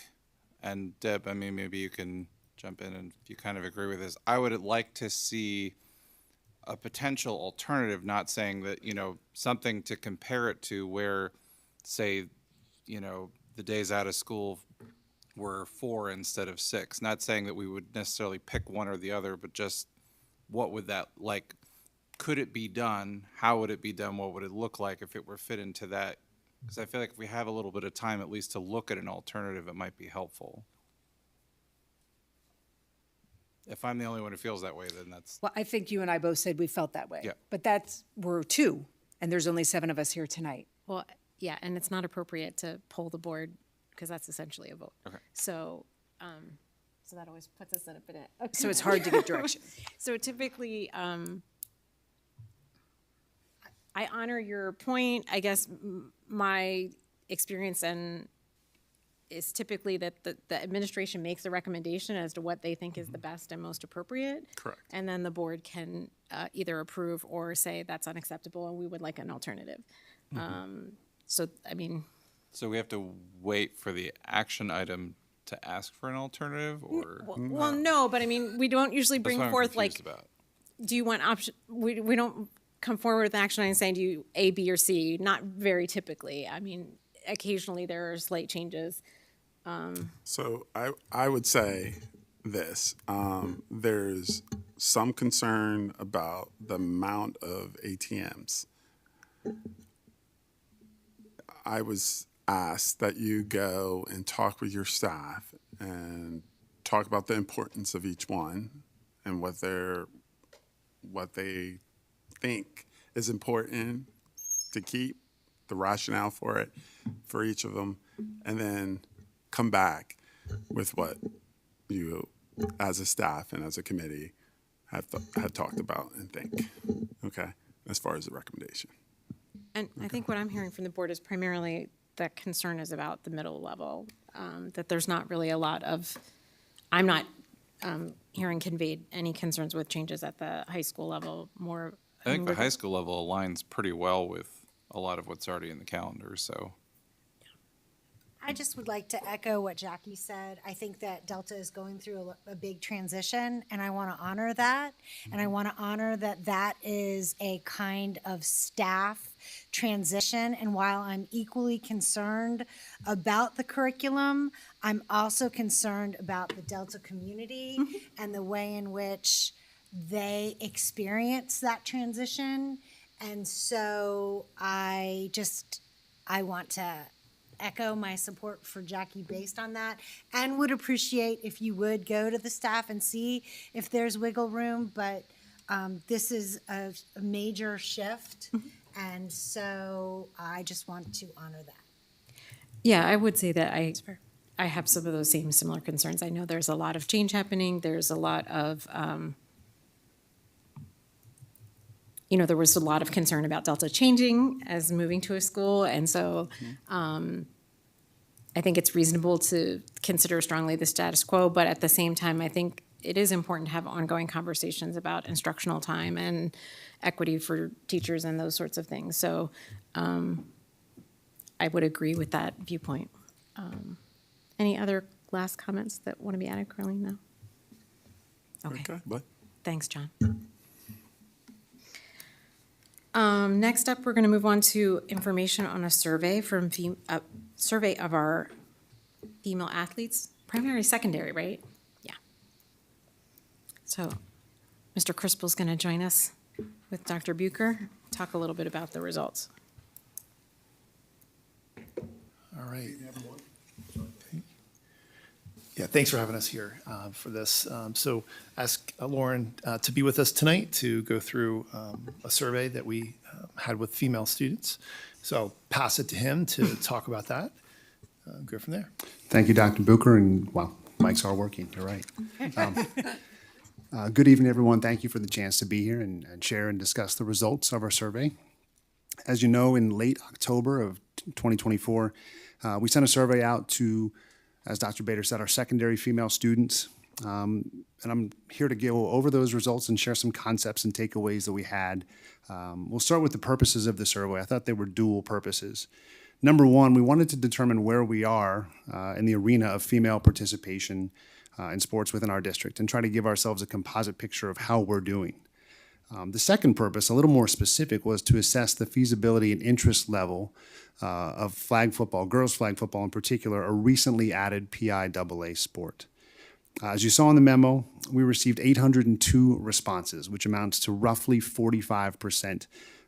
and Deb, I mean, maybe you can jump in and if you kind of agree with this, I would like to see a potential alternative, not saying that, something to compare it to where, say, the days out of school were 4 instead of 6. Not saying that we would necessarily pick one or the other, but just what would that, like, could it be done? How would it be done? What would it look like if it were fit into that? Because I feel like if we have a little bit of time at least to look at an alternative, it might be helpful. If I'm the only one who feels that way, then that's, Well, I think you and I both said we felt that way. Yeah. But we're 2, and there's only 7 of us here tonight. Well, yeah, and it's not appropriate to poll the board because that's essentially a vote. Okay. So, so that always puts us in a bit of. So it's hard to give direction. So typically, I honor your point. I guess my experience is typically that the administration makes a recommendation as to what they think is the best and most appropriate. Correct. And then the board can either approve or say that's unacceptable and we would like an alternative. So, I mean, so we have to wait for the action item to ask for an alternative, or? well, no, but I mean, we don't usually That's bring what I'm forth confused like, about. do you want option, we don't come forward with an action item saying, do you A, B, or C? Not very typically. I mean, occasionally there are slight changes. So I would say this, there's some concern about the amount of ATMs. I was asked that you go and talk with your staff and talk about the importance of each one and what they think is important to keep, the rationale for it, for each of them, and then come back with what you, as a staff and as a committee, had talked about and think, okay, as far as the recommendation. And I think what I'm hearing from the board is primarily the concern is about the middle level, that there's not really a lot of, I'm not hearing conveyed any concerns with changes at the high school level, more. I think the high school level aligns pretty well with a lot of what's already in the calendar, so. I just would like to echo what Jackie said. I think that Delta is going through a big transition, and I want to honor that. And I want to honor that that is a kind of staff transition. And while I'm equally concerned about the curriculum, I'm also concerned about the Delta community and the way in which they experience that transition. And so I want to echo my support for Jackie based on that, and would appreciate if you would go to the staff and see if there's wiggle room, but this is a major shift, and so I just want to honor that. Yeah, I would say that I have some of those similar concerns. I know there's a lot of change happening. There's a lot of, there was a lot of concern about Delta changing as moving to a school. And so I think it's reasonable to consider strongly the status quo. But at the same time, I think it is important to have ongoing conversations about instructional time and equity for teachers and those sorts of things. So I would agree with that viewpoint. Any other last comments that want to be added, Carleen? No? Okay. But Thanks, John. Next up, we're going to move on to information on a survey from survey of our female athletes, primary, secondary, right? Yeah. So, Mr. Crispell's going to join us with Dr. Bucher, talk a little bit about the results. All right. Yeah, thanks for having us here for this. So ask Lauren to be with us tonight to go through a survey that we had with female students. So I'll pass it to him to talk about that. Go from there. Thank you, Dr. Bucher, and well, mics are working, you're right. Good evening, everyone. Thank you for the chance to be here and share and discuss the results of our survey. As you know, in late October of 2024, we sent a survey out to, as Dr. Bader said, our secondary female students. And I'm here to go over those results and share some concepts and takeaways that we had. We'll start with the purposes of the survey. I thought they were dual purposes. Number one, we wanted to determine where we are in the arena of female participation in sports within our district and try to give ourselves a composite picture of how we're doing. The second purpose, a little more specific, was to assess the feasibility and interest level of flag football, girls flag football in particular, a recently added PIAA sport. As you saw in the memo, we received 802 responses, which amounts to roughly 45%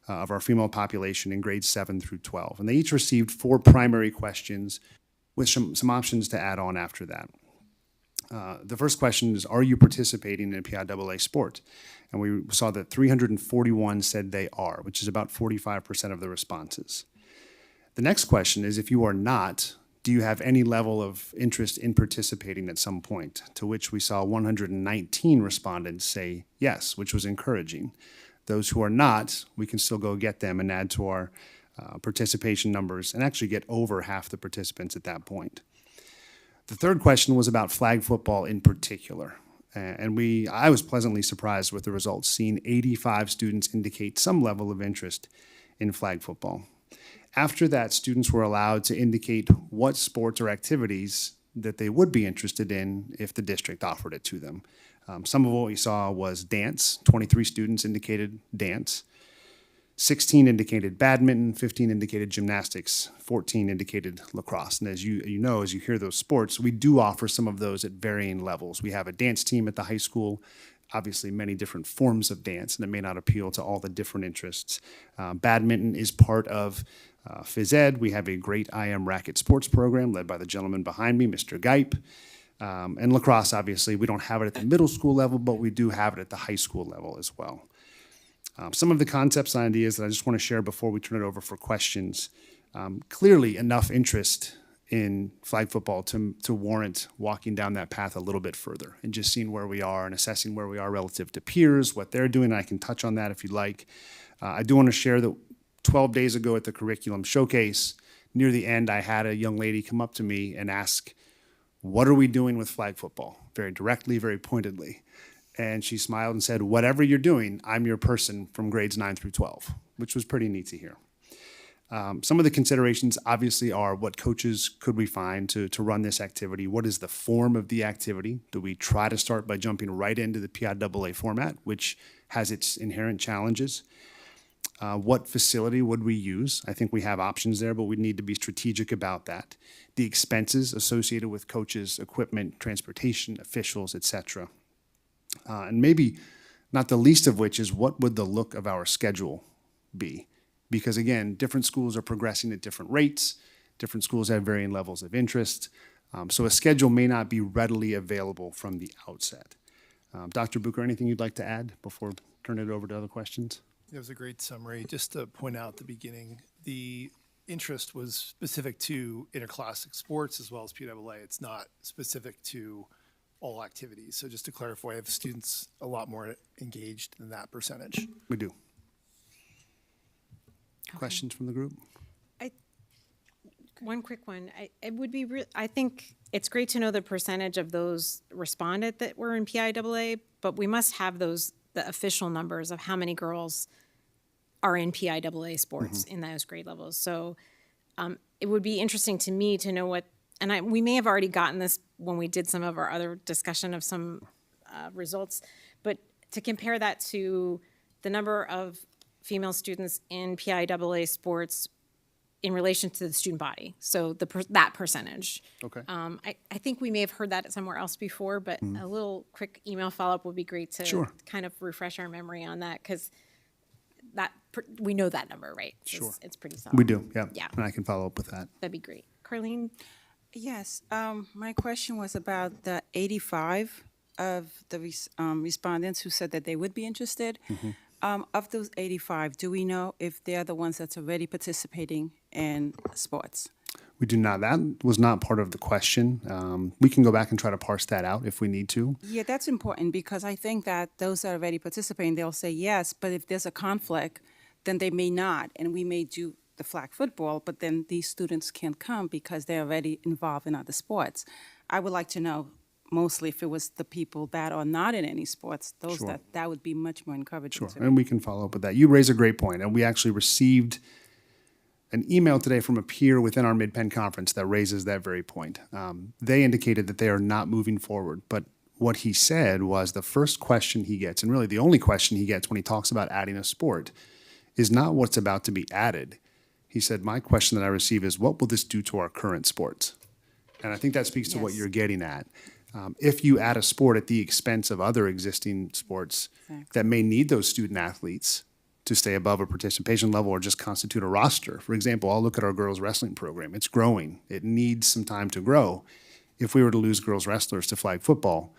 of our female population in grades 7 through 12. And they each received 4 primary questions with some options to add on after that. The first question is, are you participating in a PIAA sport? And we saw that 341 said they are, which is about 45% of the responses. The next question is, if you are not, do you have any level of interest in participating at some point? To which we saw 119 respondents say yes, which was encouraging. Those who are not, we can still go get them and add to our participation numbers and actually get over half the participants at that point. The third question was about flag football in particular. And I was pleasantly surprised with the results, seeing 85 students indicate some level of interest in flag football. After that, students were allowed to indicate what sports or activities that they would be interested in if the district offered it to them. Some of what we saw was dance. 23 students indicated dance. 16 indicated badminton, 15 indicated gymnastics, 14 indicated lacrosse. And as you know, as you hear those sports, we do offer some of those at varying levels. We have a dance team at the high school, obviously many different forms of dance, and it may not appeal to all the different interests. Badminton is part of phys ed. We have a great IM racket sports program led by the gentleman behind me, Mr. Geip. And lacrosse, obviously, we don't have it at the middle school level, but we do have it at the high school level as well. Some of the concepts and ideas that I just want to share before we turn it over for questions. Clearly enough interest in flag football to warrant walking down that path a little bit further and just seeing where we are and assessing where we are relative to peers, what they're doing. I can touch on that if you'd like. I do want to share that 12 days ago at the curriculum showcase, near the end, I had a young lady come up to me and ask, what are we doing with flag football? Very directly, very pointedly. And she smiled and said, whatever you're doing, I'm your person from grades 9 through 12, which was pretty neat to hear. Some of the considerations obviously are, what coaches could we find to run this activity? What is the form of the activity? Do we try to start by jumping right into the PIAA format, which has its inherent challenges? What facility would we use? I think we have options there, but we need to be strategic about that. The expenses associated with coaches, equipment, transportation, officials, et cetera. And maybe not the least of which is, what would the look of our schedule be? Because again, different schools are progressing at different rates. Different schools have varying levels of interest. So a schedule may not be readily available from the outset. Dr. Bucher, anything you'd like to add before turning it over to other questions? It was a great summary. Just to point out at the beginning, the interest was specific to interclassic sports as well as PIAA. It's not specific to all activities. So just to clarify, I have students a lot more engaged than that percentage. We do. Questions from the group? One quick one. It would be I think it's great to know the percentage of those responded that were in PIAA, but we must have the official numbers of how many girls are in PIAA sports in those grade levels. So it would be interesting to me to know what, and we may have already gotten this when we did some of our other discussion of some results, but to compare that to the number of female students in PIAA sports in relation to the student body, so that percentage. Okay. I think we may have heard that somewhere else before, but a little quick email follow-up would be great to kind of refresh our memory on that, because we know that number, right? Sure. It's pretty solid. We do, yeah. Yeah. And I can follow up with that. That'd be great. Carlene? Yes, my question was about the 85 of the respondents who said that they would be interested. Of those 85, do we know if they're the ones that's already participating in sports? We do not. That was not part of the question. We can go back and try to parse that out if we need to. Yeah, that's important because I think that those that are already participating, they'll say yes, but if there's a conflict, then they may not. And we may do the flag football, but then these students can't come because they're already involved in other sports. I would like to know mostly if it was the people that are not in any sports, those Sure. that would be much more encouraging Sure. to me. And we can follow up with that. You raise a great point, and we actually received an email today from a peer within our Mid-Penn conference that raises that very point. They indicated that they are not moving forward, but what he said was the first question he gets, and really the only question he gets when he talks about adding a sport, is not what's about to be added. He said, my question that I receive is, what will this do to our current sports? And I think that speaks to what Yes. you're getting at. If you add a sport at the expense of other existing sports that may need those student athletes to stay above a participation level or just constitute a roster. For example, I'll look at our girls wrestling program. It's growing. It needs some time to grow. If we were to lose girls wrestlers to flag football,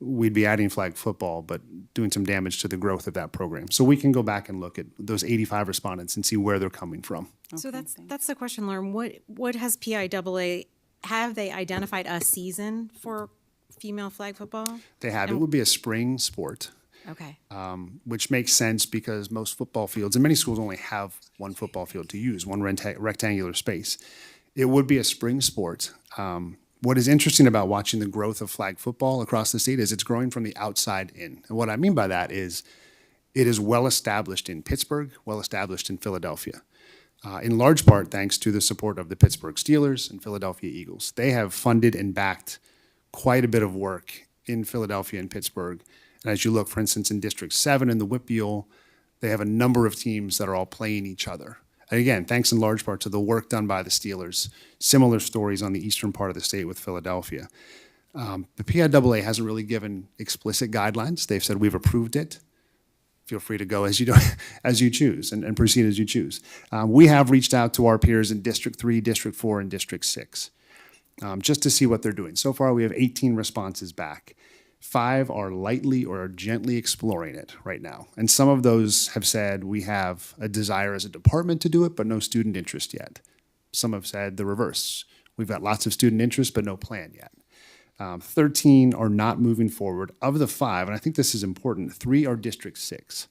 we'd be adding flag football, but doing some damage to the growth of that program. So we can go back and look at those 85 respondents and see where they're coming from. So that's the question, Lauren. What has PIAA, have they identified a season for female flag football? They have. It would be a spring sport. Okay. Which makes sense because most football fields, and many schools only have one football field to use, one rectangular space. It would be a spring sport. What is interesting about watching the growth of flag football across the state is it's growing from the outside in. And what I mean by that is it is well established in Pittsburgh, well established in Philadelphia. In large part thanks to the support of the Pittsburgh Steelers and Philadelphia Eagles. They have funded and backed quite a bit of work in Philadelphia and Pittsburgh. And as you look, for instance, in District 7 in the Whitfield, they have a number of teams that are all playing each other. And again, thanks in large part to the work done by the Steelers. Similar stories on the eastern part of the state with Philadelphia. The PIAA hasn't really given explicit guidelines. They've said we've approved it. Feel free to go as you choose and proceed as you choose. We have reached out to our peers in District 3, District 4, and District 6 just to see what they're doing. So far, we have 18 responses back. 5 are lightly or gently exploring it right now. And some of those have said we have a desire as a department to do it, but no student interest yet. Some have said the reverse. We've got lots of student interest, but no plan yet. 13 are not moving forward. Of the 5, and I think this is important, 3 are District 6.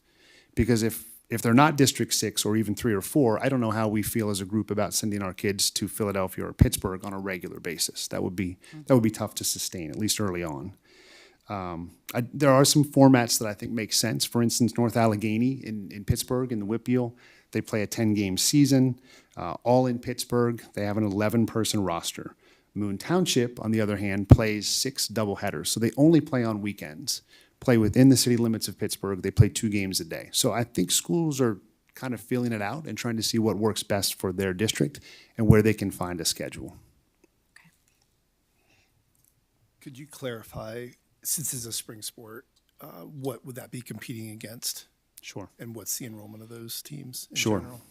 Because if they're not District 6 or even 3 or 4, I don't know how we feel as a group about sending our kids to Philadelphia or Pittsburgh on a regular basis. That would be tough to sustain, at least early on. There are some formats that I think make sense. For instance, North Allegheny in Pittsburgh in the Whitfield, they play a 10-game season, all in Pittsburgh. They have an 11-person roster. Moon Township, on the other hand, plays 6 doubleheaders, so they only play on weekends. Play within the city limits of Pittsburgh. They play 2 games a day. So I think schools are kind of feeling it out and trying to see what works best for their district and where they can find a schedule. Could you clarify, since it's a spring sport, what would that be competing against? Sure. And what's the enrollment of those teams in Sure. general?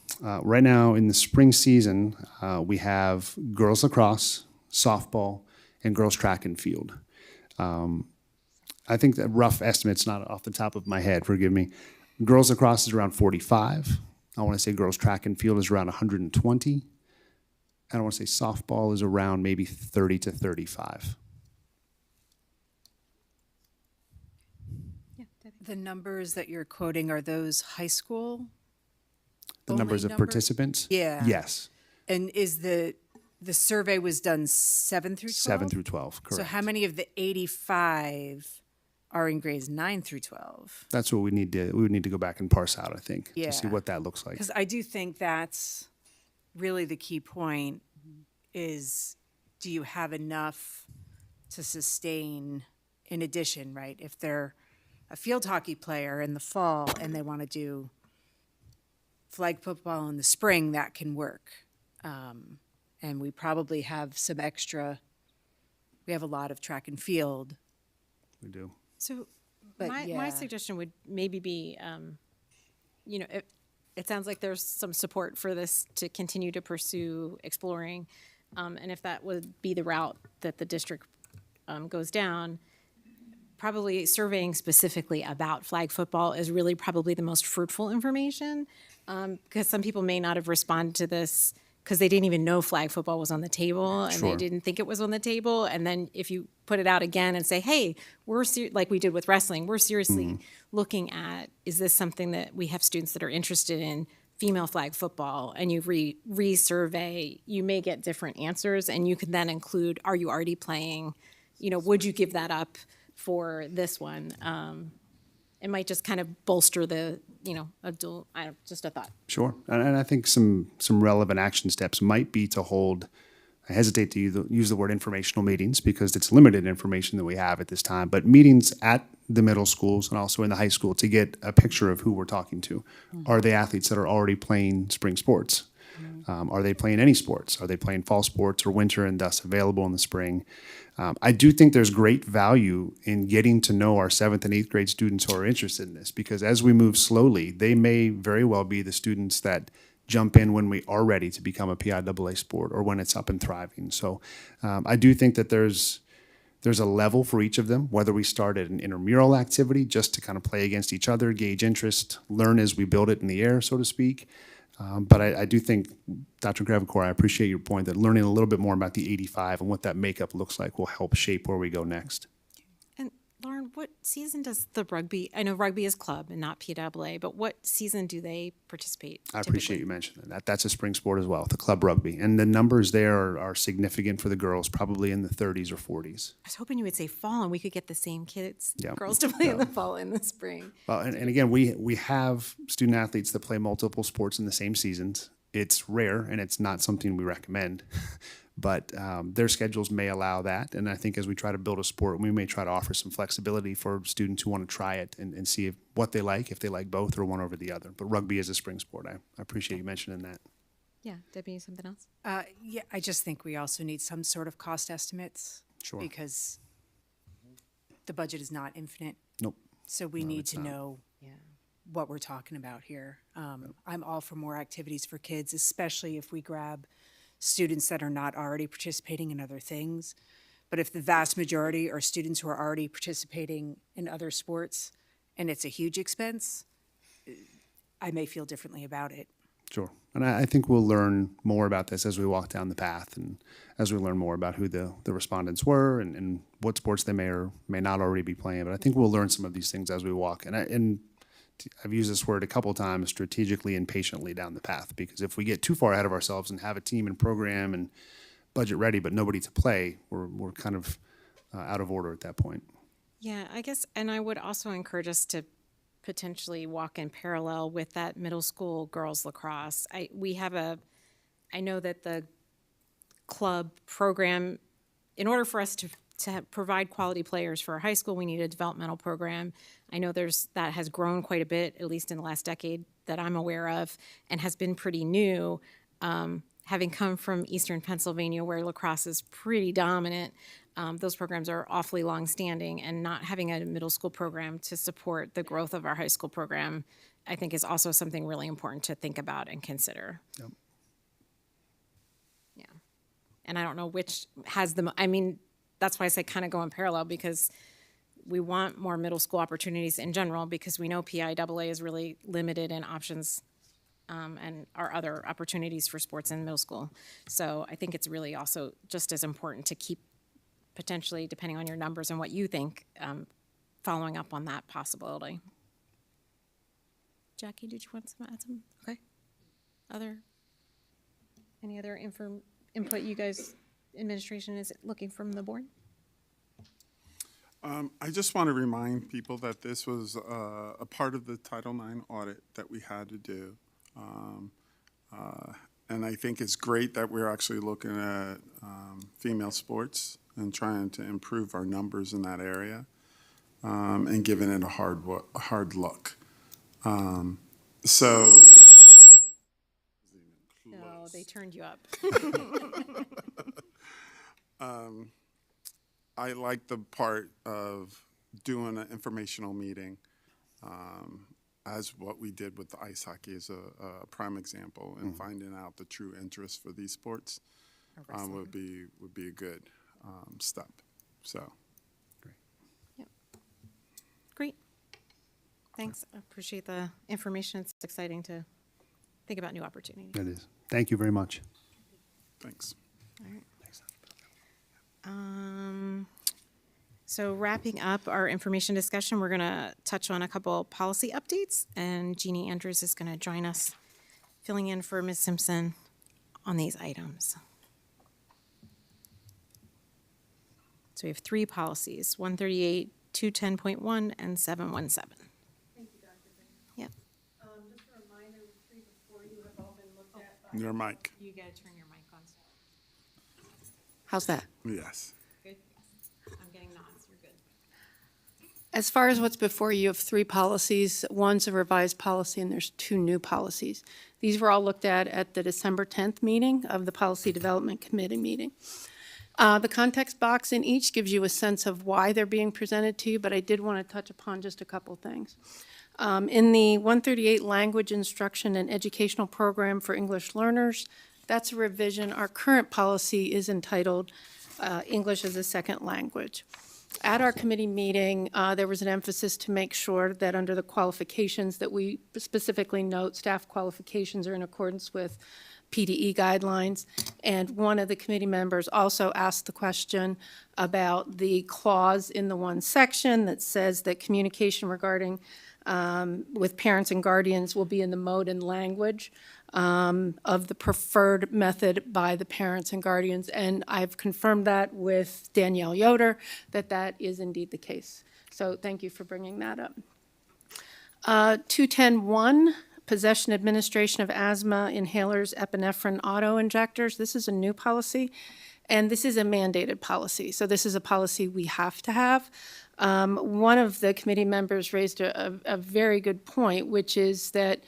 Right now in the spring season, we have girls lacrosse, softball, and girls track and field. I think that rough estimate's not off the top of my head, forgive me. Girls lacrosse is around 45. I want to say girls track and field is around 120. And I want to say softball is around maybe 30 to 35. The numbers that you're quoting, are those high school? The only numbers of participants? Yeah. Yes, And is the survey was done 7 through 12? 7 through 12, So correct. how many of the 85 are in grades 9 through 12? That's what we would need to go back and parse out, I think, Yeah. to see what that looks like. Because I do think that's really the key point is, do you have enough to sustain in addition, right? If they're a field hockey player in the fall and they want to do flag football in the spring, that can work. And we probably have some extra, we have a lot of track and field. We do. So But my yeah. suggestion would maybe be, it sounds like there's some support for this to continue to pursue exploring. And if that would be the route that the district goes down, probably surveying specifically about flag football is really probably the most fruitful information, because some people may not have responded to this because they didn't even know flag football was on the table and they Sure. didn't think it was on the table. And then if you put it out again and say, hey, like we did with wrestling, we're seriously looking at, is this something that we have students that are interested in female flag football, and you resurvey, you may get different answers, and you can then include, are you already playing, would you give that up for this one? It might just kind of bolster the, just a thought. Sure. And I think some relevant action steps might be to hold, I hesitate to use the word informational meetings because it's limited information that we have at this time, but meetings at the middle schools and also in the high school to get a picture of who we're talking to. Are they athletes that are already playing spring sports? Are they playing any sports? Are they playing fall sports or winter and thus available in the spring? I do think there's great value in getting to know our 7th and 8th grade students who are interested in this, because as we move slowly, they may very well be the students that jump in when we are ready to become a PIAA sport or when it's up and thriving. So I do think that there's a level for each of them, whether we start at an intramural activity just to kind of play against each other, gauge interest, learn as we build it in the air, so to speak. But I do think, Dr. Gravencore, I appreciate your point that learning a little bit more about the 85 and what that makeup looks like will help shape where we go next. And Lauren, what season does the rugby, I know rugby is club and not PIAA, but what season do they participate? I appreciate you mentioning that. That's a spring sport as well, the club rugby. And the numbers there are significant for the girls, probably in the 30s or 40s. I was hoping you would say fall and we could get the same kids, Yeah. girls to play in the fall and the spring. Well, and again, we have student athletes that play multiple sports in the same seasons. It's rare, and it's not something we recommend, but their schedules may allow that. And I think as we try to build a sport, we may try to offer some flexibility for students who want to try it and see what they like, if they like both or one over the other. But rugby is a spring sport. I appreciate you mentioning that. Yeah, Debbie, something else? Yeah, I just think we also need some sort of cost estimates. Sure. Because the budget is not infinite. Nope. So we No, need it's to not. know what we're talking about here. I'm all for more activities for kids, especially if we grab students that are not already participating in other things. But if the vast majority are students who are already participating in other sports and it's a huge expense, I may feel differently about it. Sure. And I think we'll learn more about this as we walk down the path and as we learn more about who the respondents were and what sports they may or may not already be playing. But I think we'll learn some of these things as we walk. And I've used this word a couple of times, strategically and patiently down the path, because if we get too far ahead of ourselves and have a team and program and budget ready but nobody to play, we're kind of out of order at that point. Yeah, I guess, and I would also encourage us to potentially walk in parallel with that middle school girls lacrosse. I know that the club program, in order for us to provide quality players for our high school, we need a developmental program. I know that has grown quite a bit, at least in the last decade that I'm aware of, and has been pretty new. Having come from Eastern Pennsylvania, where lacrosse is pretty dominant, those programs are awfully long-standing, and not having a middle school program to support the growth of our high school program, I think is also something really important to think about and consider. Yep. Yeah. And I don't know which has that's why I say kind of go in parallel, because we want more middle school opportunities in general, because we know PIAA is really limited in options and our other opportunities for sports in middle school. So I think it's really also just as important to keep potentially, depending on your numbers and what you think, following up on that possibility. Jackie, did you want to add some? Okay. Any other input you guys, administration, is looking from the board? I just want to remind people that this was a part of the Title IX audit that we had to do. And I think it's great that we're actually looking at female sports and trying to improve our numbers in that area and giving it a hard look. So. No, they turned you up. I like the part of doing an informational meeting, as what we did with the ice hockey is a prime example, and finding out the true interest for these sports would be a good step. So, Great. Thanks. I appreciate the information. It's exciting to think about new opportunities. It is. Thank you very much. Thanks. So wrapping up our information discussion, we're going to touch on a couple policy updates, and Jeannie Andrews is going to join us, filling in for Ms. Simpson on these items. So we have three policies, 138, 210.1, and 717. Thank you, Dr. Yep. Just a reminder, the three before you have all been looked at. Your mic. You got to turn your mic on. How's that? Yes. Good. I'm getting nods. You're good. As far as what's before you, you have three policies. One's a revised policy and there's two new policies. These were all looked at the December 10th meeting of the Policy Development Committee meeting. The context box in each gives you a sense of why they're being presented to you, but I did want to touch upon just a couple things. In the 138 Language Instruction and Educational Program for English Learners, that's a revision. Our current policy is entitled English as a Second Language. At our committee meeting, there was an emphasis to make sure that under the qualifications that we specifically note, staff qualifications are in accordance with PDE guidelines. And one of the committee members also asked the question about the clause in the one section that says that communication regarding with parents and guardians will be in the mode and language of the preferred method by the parents and guardians. And I've confirmed that with Danielle Yoder, that that is indeed the case. So thank you for bringing that up. 210.1, possession administration of asthma inhalers, epinephrine auto injectors. This is a new policy, and this is a mandated policy. So this is a policy we have to have. One of the committee members raised a very good point, which is that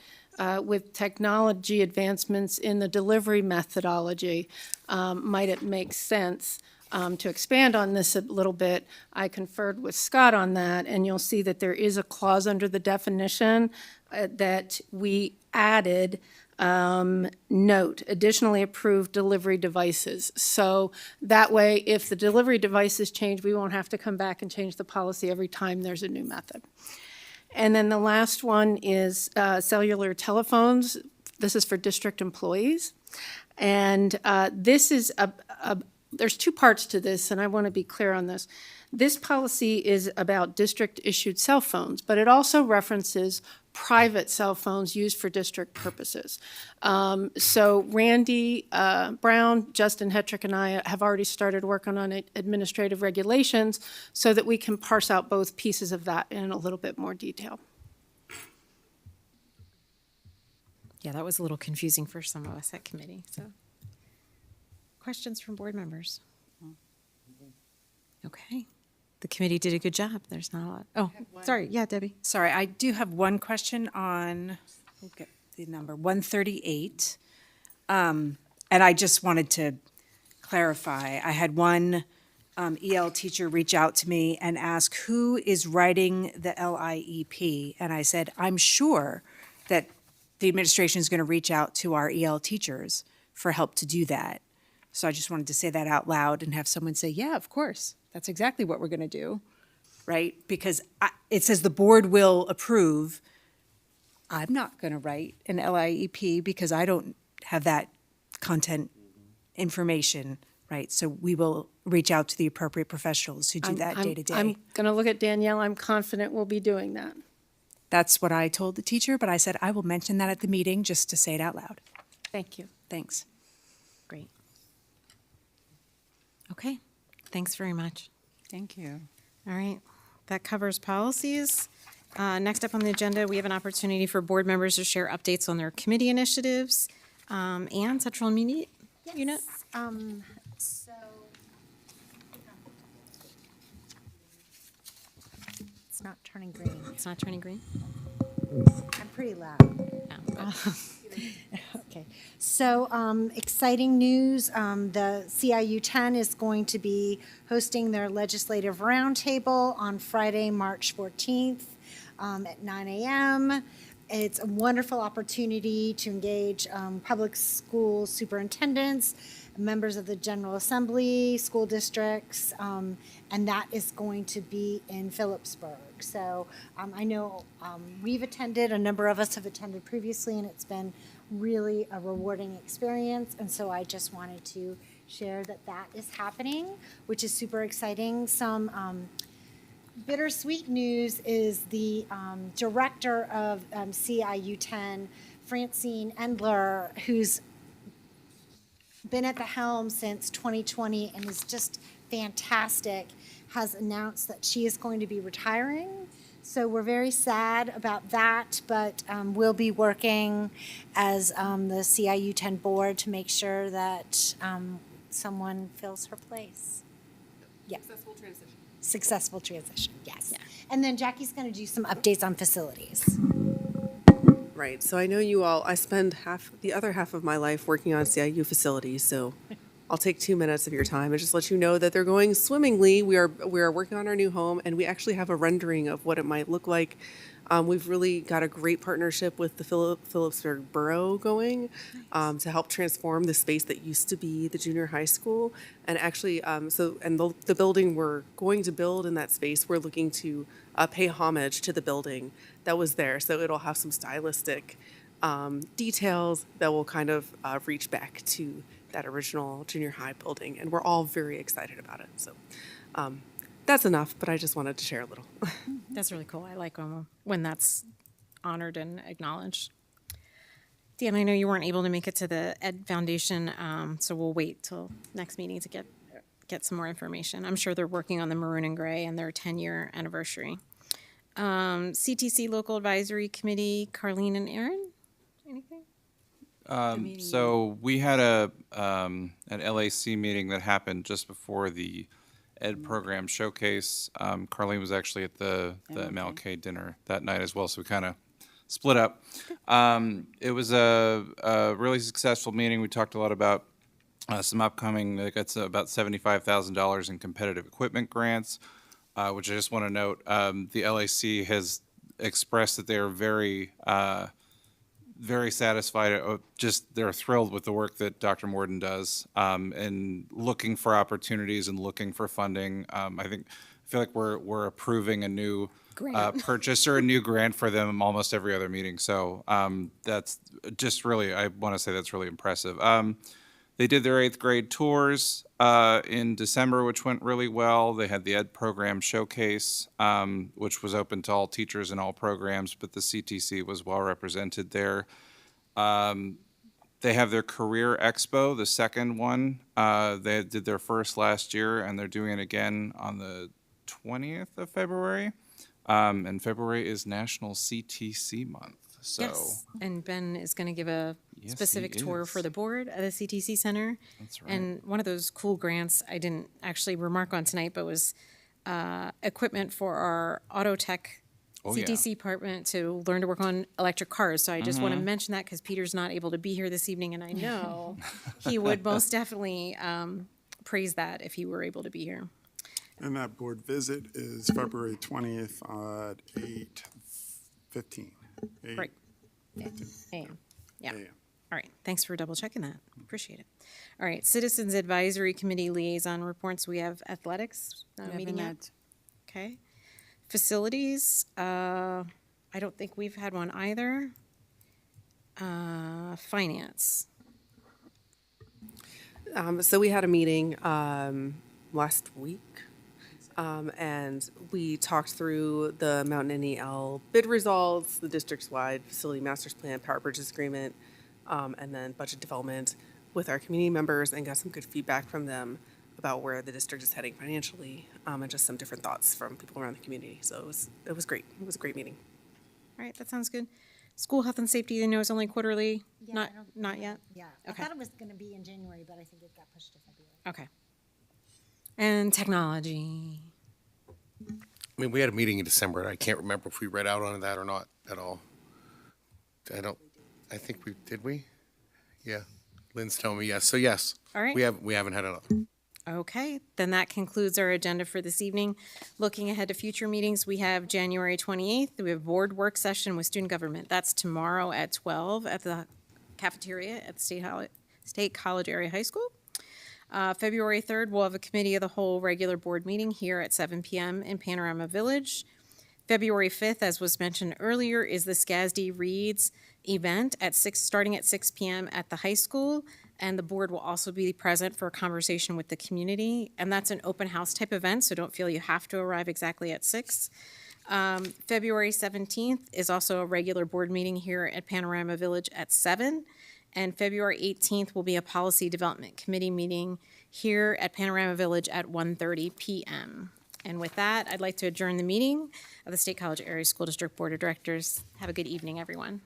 with technology advancements in the delivery methodology, might it make sense to expand on this a little bit? I conferred with Scott on that, and you'll see that there is a clause under the definition that we added, note, additionally approved delivery devices. So that way, if the delivery devices change, we won't have to come back and change the policy every time there's a new method. And then the last one is cellular telephones. This is for district employees. And this is there's two parts to this, and I want to be clear on this. This policy is about district-issued cell phones, but it also references private cell phones used for district purposes. So Randy Brown, Justin Hetrick, and I have already started working on administrative regulations so that we can parse out both pieces of that in a little bit more detail. Yeah, that was a little confusing for some of us at committee, so. Questions from board members? Okay. The committee did a good job. There's not a lot. Oh, sorry. Yeah, Debbie. Sorry, I do have one question on, we'll get the number, 138. And I just wanted to clarify. I had one EL teacher reach out to me and ask who is writing the LIEP. And I said, I'm sure that the administration is going to reach out to our EL teachers for help to do that. So I just wanted to say that out loud and have someone say, yeah, of course, that's exactly what we're going to do, right? Because it says the board will approve. I'm not going to write an LIEP because I don't have that content information, right? So we will reach out to the appropriate professionals who do that day to day. I'm going to look at Danielle. I'm confident we'll be doing that. That's what I told the teacher, but I said I will mention that at the meeting just to say it out loud. Thank you. Thanks. Great. Okay. Thanks very much. Thank you. All right. That covers policies. Next up on the agenda, we have an opportunity for board members to share updates on their committee initiatives and Central Immediate Unit. So it's not turning green. It's not turning green? I'm pretty loud. Okay, so exciting news. The CIU 10 is going to be hosting their legislative roundtable on Friday, March 14th at 9 a.m. It's a wonderful opportunity to engage public school superintendents, members of the General Assembly, school districts, and that is going to be in Phillipsburg. So I know we've attended, a number of us have attended previously, and it's been really a rewarding experience. And so I just wanted to share that that is happening, which is super exciting. Some bittersweet news is the director of CIU 10, Francine Endler, who's been at the helm since 2020 and is just fantastic, has announced that she is going to be retiring. So we're very sad about that, but we'll be working as the CIU 10 board to make sure that someone fills her place. Yeah. Successful transition. Successful transition, yes. And then Jackie's going to do some updates on facilities. Right, so I know you all, I spend the other half of my life working on CIU facilities, so I'll take 2 minutes of your time and just let you know that they're going swimmingly. We are working on our new home, and we actually have a rendering of what it might look like. We've really got a great partnership with the Phillipsburg Borough going to help transform the space that used to be the junior high school. And actually, the building we're going to build in that space, we're looking to pay homage to the building that was there. So it'll have some stylistic details that will kind of reach back to that original junior high building. And we're all very excited about it. So that's enough, but I just wanted to share a little. That's really cool. I like when that's honored and acknowledged. Dan, I know you weren't able to make it to the Ed Foundation, so we'll wait till next meeting to get some more information. I'm sure they're working on the Maroon and Gray and their 10-year anniversary. CTC Local Advisory Committee, Carlene and Aaron, anything? So we had an LAC meeting that happened just before the Ed program showcase. Carlene was actually at the MLK dinner that night as well, so we kind of split up. It was a really successful meeting. We talked a lot about some upcoming, it's about $75,000 in competitive equipment grants, which I just want to note. The LAC has expressed that they are very satisfied. They're thrilled with the work that Dr. Morden does, and looking for opportunities and looking for funding. I feel like we're approving a new purchase or a new grant for them almost every other meeting. So that's just really, I want to say that's really impressive. They did their 8th grade tours in December, which went really well. They had the Ed program showcase, which was open to all teachers and all programs, but the CTC was well represented there. They have their Career Expo, the second one. They did their first last year, and they're doing it again on the 20th of February. And February is National CTC Month. So. Yes, and Ben is going to give a specific tour for the board at the CTC Center. That's right. And one of those cool grants I didn't actually remark on tonight, but was equipment for our auto tech CTC department to learn to work on electric cars. So I just want to mention that because Peter's not able to be here this evening, and I know he would most definitely praise that if he were able to be here. And that board visit is February 20th at 8:15. Right. AM. Yeah. AM. All right. Thanks for double checking that. Appreciate it. All right. Citizens Advisory Committee liaison reports. We have athletics not meeting yet. Okay. Facilities. I don't think we've had one either. Finance. So we had a meeting last week. And we talked through the Mountain NEL bid results, the districts-wide facility master's plan, power purchase agreement, and then budget development with our community members, and got some good feedback from them about where the district is heading financially, and just some different thoughts from people around the community. So it was great. It was a great meeting. All right, that sounds good. School health and safety, I know it's only quarterly. Yeah, Not yet? Yeah, Okay. I thought it was going to be in January, but I think it got pushed to February. Okay. And technology. I mean, we had a meeting in December, and I can't remember if we read out on that or not at all. I think did we? Yeah. Lynn's telling me yes. So yes. All right. We haven't had another. Okay, then that concludes our agenda for this evening. Looking ahead to future meetings, we have January 28th. We have board work session with student government. That's tomorrow at 12 at the cafeteria at State College Area High School. February 3rd, we'll have a committee of the whole regular board meeting here at 7 p.m. in Panorama Village. February 5th, as was mentioned earlier, is the SCASD Reads event starting at 6 p.m. at the high school. And the board will also be present for a conversation with the community. And that's an open house type event, so don't feel you have to arrive exactly at 6. February 17th is also a regular board meeting here at Panorama Village at 7. And February 18th will be a Policy Development Committee meeting here at Panorama Village at 1:30 p.m. And with that, I'd like to adjourn the meeting of the State College Area School District Board of Directors. Have a good evening, everyone.